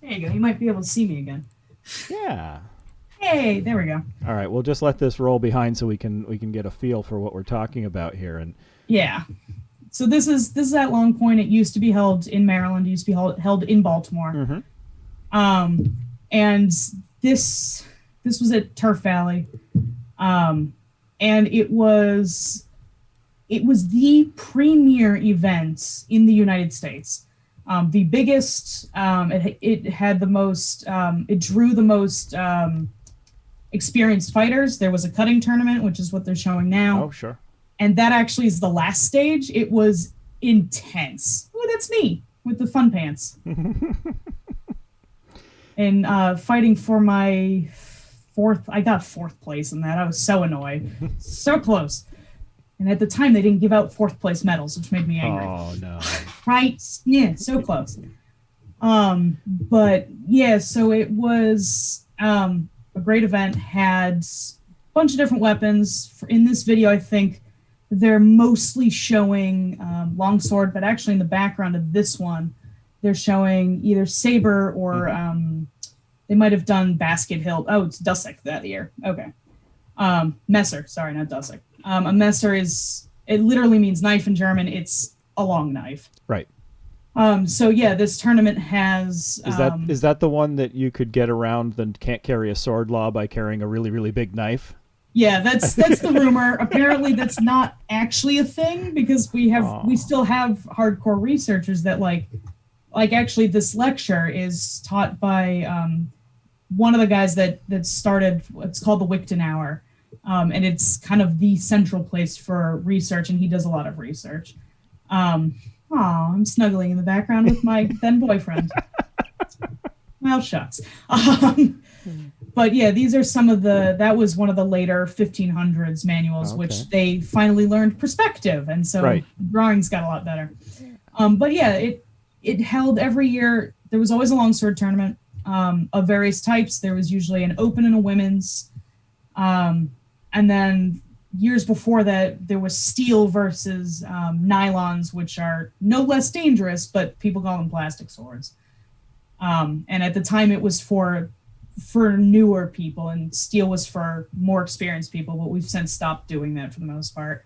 S2: There you go. You might be able to see me again.
S1: Yeah.
S2: Hey, there we go.
S1: All right, we'll just let this roll behind so we can get a feel for what we're talking about here. And
S2: yeah, so this is at Long Point. It used to be held in Maryland. It used to be held in Baltimore. And this was at Turf Valley, and it was the premier event in the United States. The biggest, it had the most, it drew the most experienced fighters. There was a cutting tournament, which is what they're showing now.
S1: Oh, sure.
S2: And that actually is the last stage. It was intense. Oh, that's me with the fun pants. And fighting for my I got 4th place in that. I was so annoyed. So close. And at the time, they didn't give out 4th place medals, which made me angry.
S1: Oh, no.
S2: Right? Yeah, so close. But, yeah, so it was a great event. Had a bunch of different weapons. In this video, I think they're mostly showing longsword, but actually in the background of this one, they're showing either saber or they might have done basket hilt. Oh, it's Dusek that year. Okay. Messer. Sorry, not Dusek. A messer it literally means knife in German. It's a long knife.
S1: Right.
S2: So yeah, this tournament has.
S1: Is that the one that you could get around the can't carry a sword law by carrying a really, really big knife?
S2: Yeah, that's the rumor. Apparently, that's not actually a thing because we still have hardcore researchers that like actually this lecture is taught by one of the guys that started. It's called the Wickton Hour. And it's kind of the central place for research, and he does a lot of research. I'm snuggling in the background with my then boyfriend. Well, shucks. But yeah, these are some of that was one of the later 1500s manuals, which they finally learned perspective. And so drawings got a lot better. But yeah, it held every year. There was always a longsword tournament of various types. There was usually an open and a women's. And then years before that, there was steel versus nylons, which are no less dangerous, but people call them plastic swords. And at the time, it was for newer people, and steel was for more experienced people. But we've since stopped doing that for the most part.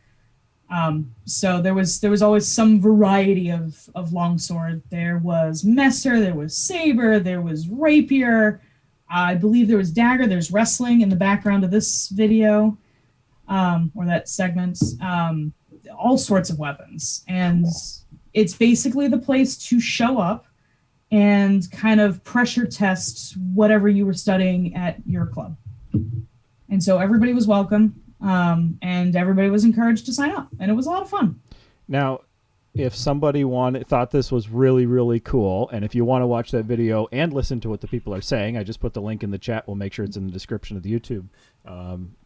S2: So there was always some variety of longsword. There was messer, there was saber, there was rapier. I believe there was dagger. There's wrestling in the background of this video, or that segment. All sorts of weapons, and it's basically the place to show up and kind of pressure test whatever you were studying at your club. And so everybody was welcome, and everybody was encouraged to sign up, and it was a lot of fun.
S1: Now, if somebody thought this was really, really cool, and if you want to watch that video and listen to what the people are saying, I just put the link in the chat. We'll make sure it's in the description of the YouTube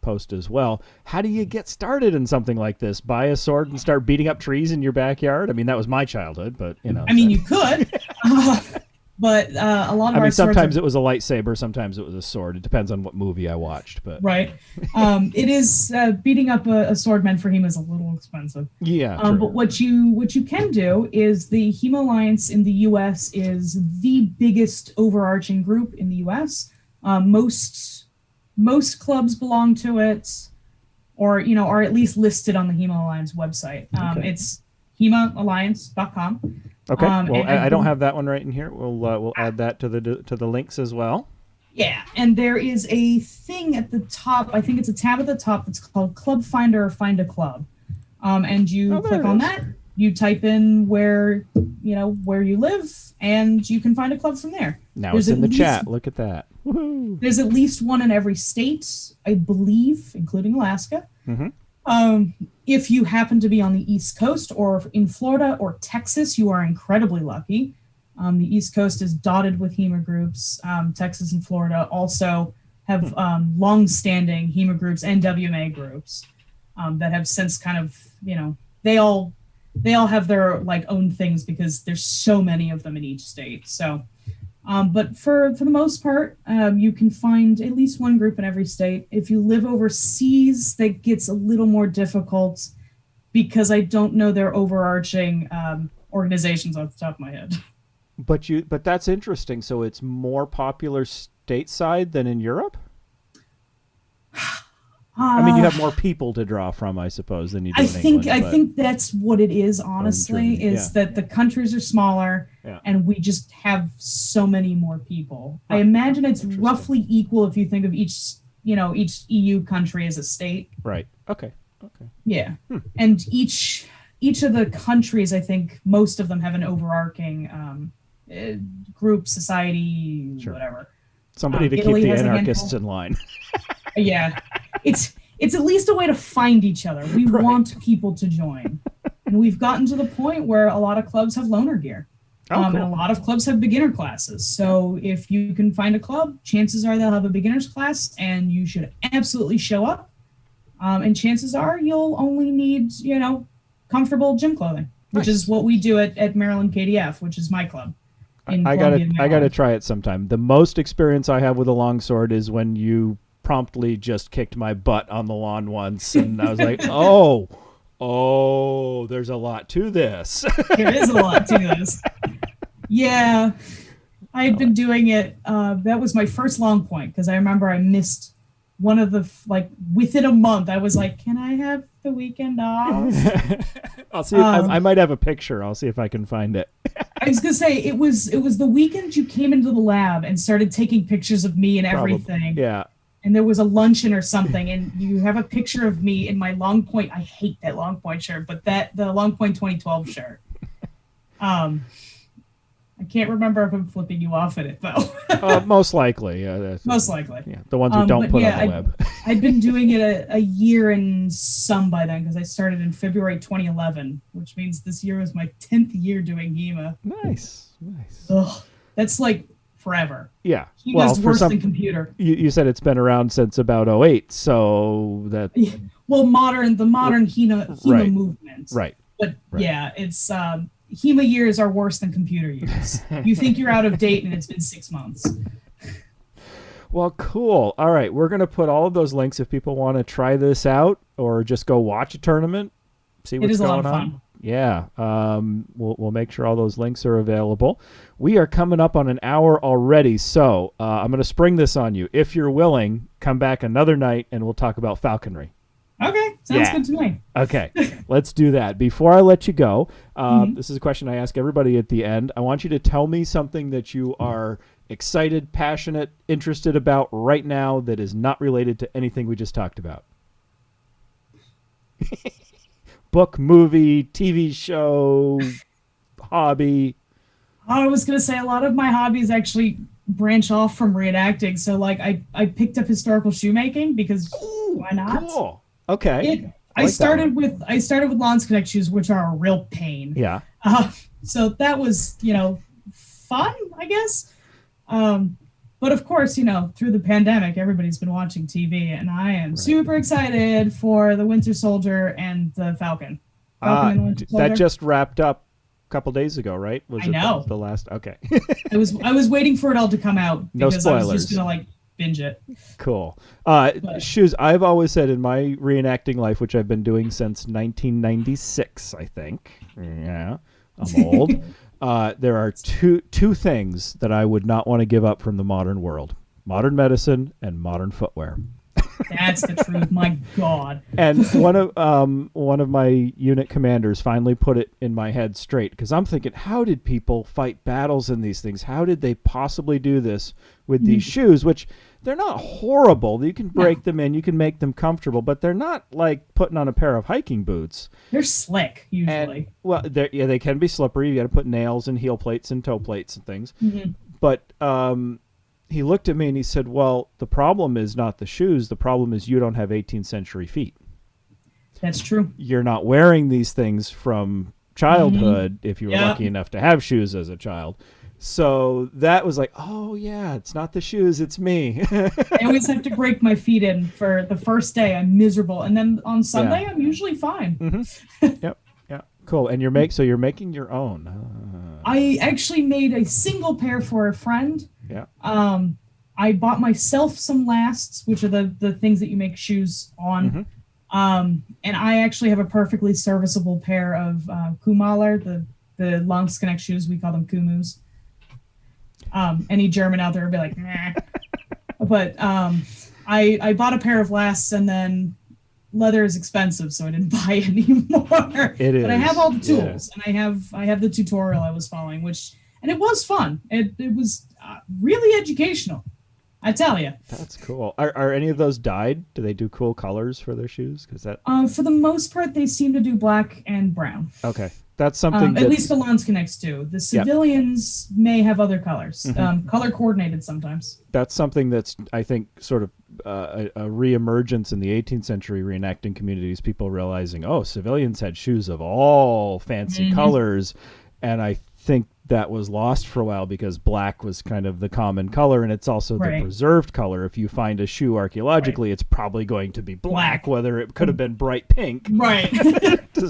S1: post as well. How do you get started in something like this? Buy a sword and start beating up trees in your backyard? I mean, that was my childhood, but you know.
S2: I mean, you could. But a lot of
S1: sometimes it was a lightsaber, sometimes it was a sword. It depends on what movie I watched. But
S2: right, it is beating up a sword meant for him is a little expensive.
S1: Yeah.
S2: But what you can do is the Hemo Alliance in the U.S. is the biggest overarching group in the U.S. Most clubs belong to it, or are at least listed on the Hemo Alliance website. It's HemoAlliance.com.
S1: Okay. Well, I don't have that one right in here. We'll add that to the links as well.
S2: Yeah, and there is a thing at the top. I think it's a tab at the top that's called Club Finder or Find a Club, and you click on that. You type in where you live, and you can find a club from there.
S1: Now it's in the chat. Look at that. Woohoo.
S2: There's at least one in every state, I believe, including Alaska.
S1: Mm-hmm.
S2: If you happen to be on the East Coast or in Florida or Texas, you are incredibly lucky. The East Coast is dotted with HEMA groups. Texas and Florida also have long-standing HEMA groups and WMA groups that have since kind of, they all have their own things because there's so many of them in each state. So, but for the most part, you can find at least one group in every state. If you live overseas, that gets a little more difficult because I don't know their overarching organizations off the top of my head.
S1: But that's interesting. So it's more popular stateside than in Europe? I mean, you have more people to draw from, I suppose, than you do in England.
S2: I think that's what it is, honestly, that the countries are smaller and we just have so many more people. I imagine it's roughly equal if you think of each EU country as a state.
S1: Right. Okay.
S2: Yeah. And each of the countries, I think most of them have an overarching group, society, whatever.
S1: Somebody to
S2: Italy
S1: keep the anarchists in line.
S2: Yeah. It's at least a way to find each other. We want people to join. And we've gotten to the point where a lot of clubs have loaner gear.
S1: Cool.
S2: And a lot of clubs have beginner classes. So if you can find a club, chances are they'll have a beginner's class, and you should absolutely show up. And chances are you'll only need, comfortable gym clothing, which is what we do at Maryland KDF, which is my club.
S1: I gotta try it sometime. The most experience I have with a longsword is when you promptly just kicked my butt on the lawn once, and I was like, oh, there's a lot to this.
S2: There is a lot to this. Yeah, I had been doing it. That was my first long point, because I remember I missed one of the, within a month, I was like, can I have the weekend off?
S1: I'll see. I might have a picture. I'll see if I can find it.
S2: I was going to say, it was the weekend you came into the lab and started taking pictures of me and everything.
S1: Yeah.
S2: And there was a luncheon or something, and you have a picture of me in my Long Point. I hate that Long Point shirt, but the Long Point 2012 shirt. I can't remember if I'm flipping you off at it though.
S1: Most likely.
S2: Most likely.
S1: Yeah, the ones we don't put on the web.
S2: I'd been doing it a year and some by then because I started in February 2011, which means this year was my 10th year doing HEMA.
S1: Nice.
S2: Ugh, that's like forever.
S1: Yeah.
S2: HEMA's worse than computer.
S1: You said it's been around since about 2008, so that...
S2: Well, the modern HEMA movement.
S1: Right.
S2: But yeah, it's... HEMA years are worse than computer years. You think you're out of date and it's been 6 months.
S1: Well, cool. All right. We're going to put all of those links if people want to try this out or just go watch a tournament, see what's going on. It is a lot of fun. Yeah. We'll make sure all those links are available. We are coming up on an hour already, so I'm going to spring this on you. If you're willing, come back another night and we'll talk about falconry.
S2: Okay, sounds good to me.
S1: Okay, let's do that. Before I let you go, this is a question I ask everybody at the end. I want you to tell me something that you are excited, passionate, interested about right now that is not related to anything we just talked about. Book, movie, TV show, hobby.
S2: I was going to say a lot of my hobbies actually branch off from reenacting. So like I picked up historical shoemaking because why not?
S1: Cool. Okay.
S2: I started with Lawns Connect shoes, which are a real pain.
S1: Yeah.
S2: So that was, fun, I guess. But of course, through the pandemic, everybody's been watching TV, and I am super excited for the Winter Soldier and the Falcon. And the Winter Soldier.
S1: That just wrapped up a couple days ago, right?
S2: I know.
S1: The last? Okay.
S2: I was waiting for it all to come out because
S1: no spoilers.
S2: I was just gonna binge it.
S1: Cool. Shoes. I've always said in my reenacting life, which I've been doing since 1996, I think. Yeah, I'm old. There are two things that I would not want to give up from the modern world: modern medicine and modern footwear.
S2: That's the truth. My God.
S1: And one of my unit commanders finally put it in my head straight, because I'm thinking, how did people fight battles in these things? How did they possibly do this with these shoes, which they're not horrible. You can break them in, you can make them comfortable, but they're not like putting on a pair of hiking boots.
S2: They're slick, usually.
S1: And, they can be slippery. You got to put nails and heel plates and toe plates and things. Mm-hmm. But he looked at me and he said, well, the problem is not the shoes. The problem is you don't have 18th century feet.
S2: That's true.
S1: You're not wearing these things from childhood if you were lucky enough to have shoes as a child. So that was like, oh, yeah, it's not the shoes, it's me.
S2: I always have to break my feet in for the first day. I'm miserable. And then on Sunday, I'm usually fine.
S1: Mm-hmm. Yep. Yeah. Cool. And you're making your own.
S2: I actually made a single pair for a friend.
S1: Yeah.
S2: I bought myself some lasts, which are the things that you make shoes on. Mm-hmm. And I actually have a perfectly serviceable pair of Kumaler, the Lawns Connect shoes. We call them Kumus. Any German out there would be like, nah. But I bought a pair of lasts, and then leather is expensive, so I didn't buy anymore.
S1: It is.
S2: But I have all the tools, and I have the tutorial I was following, and it was fun. It was really educational, I tell you.
S1: That's cool. Are any of those dyed? Do they do cool colors for their shoes? Because that
S2: for the most part, they seem to do black and brown.
S1: Okay. That's something
S2: at least the Lawns Connects do. The civilians may have other colors, color coordinated sometimes.
S1: That's something that's, I think, sort of a reemergence in the 18th century reenacting communities. People realizing, oh, civilians had shoes of all fancy colors, and I think that was lost for a while because black was kind of the common color, and it's also the preserved color. If you find a shoe archaeologically, it's probably going to be black, whether it could have been bright pink.
S2: Right.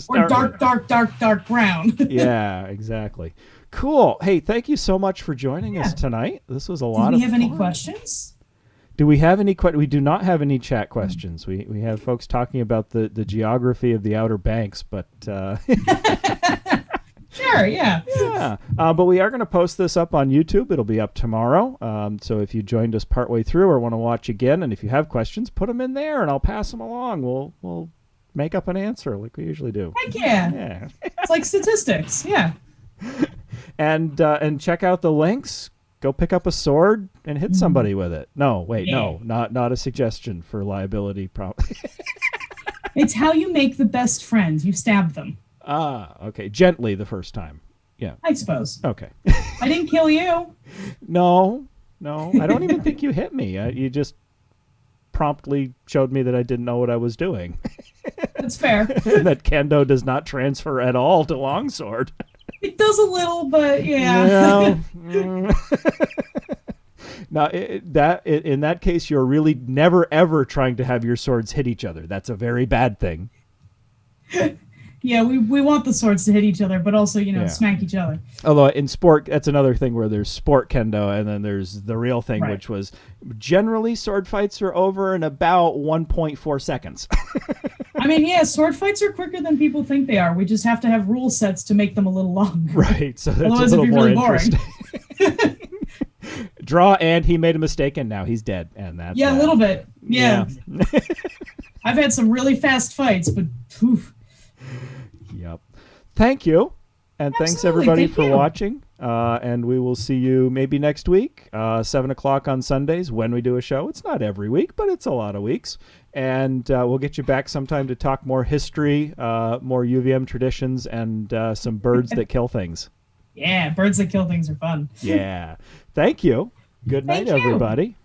S2: Or dark brown.
S1: Yeah, exactly. Cool. Hey, thank you so much for joining us tonight. This was a lot of fun.
S2: Do we have any questions?
S1: Do we have any questions? We do not have any chat questions. We have folks talking about the geography of the Outer Banks, but...
S2: Sure, yeah.
S1: Yeah. But we are going to post this up on YouTube. It'll be up tomorrow. So if you joined us partway through or want to watch again, and if you have questions, put them in there and I'll pass them along. We'll make up an answer like we usually do.
S2: Heck yeah. It's like statistics. Yeah.
S1: And check out the links. Go pick up a sword and hit somebody with it. No, wait, no, not a suggestion for liability.
S2: It's how you make the best friends. You stab them.
S1: Ah, okay. Gently the first time. Yeah.
S2: I suppose.
S1: Okay.
S2: I didn't kill you.
S1: No. I don't even think you hit me. You just promptly showed me that I didn't know what I was doing.
S2: That's fair.
S1: That kendo does not transfer at all to longsword.
S2: It does a little, but yeah.
S1: No. Now, in that case, you're really never, ever trying to have your swords hit each other. That's a very bad thing.
S2: Yeah, we want the swords to hit each other, but also, smack each other.
S1: Although in sport, that's another thing where there's sport kendo, and then there's the real thing,
S2: Right.
S1: which was generally sword fights are over in about 1.4 seconds.
S2: I mean, yeah, sword fights are quicker than people think they are. We just have to have rule sets to make them a little longer.
S1: Right, so that's
S2: Otherwise,
S1: a little
S2: it'd be
S1: more
S2: really boring.
S1: interesting. Draw, and he made a mistake, and now he's dead. And that's
S2: Yeah,
S1: that.
S2: a little bit. Yeah.
S1: Yeah.
S2: I've had some really fast fights, but oof.
S1: Yep. Thank you. And thanks
S2: Absolutely.
S1: everybody
S2: Thank
S1: for
S2: you.
S1: watching. And we will see you maybe next week, 7 o'clock on Sundays when we do a show. It's not every week, but it's a lot of weeks. And we'll get you back sometime to talk more history, more UVM traditions, and some birds that kill things.
S2: Yeah, birds that kill things are fun.
S1: Yeah. Thank you. Good night,
S2: Thank you.
S1: everybody.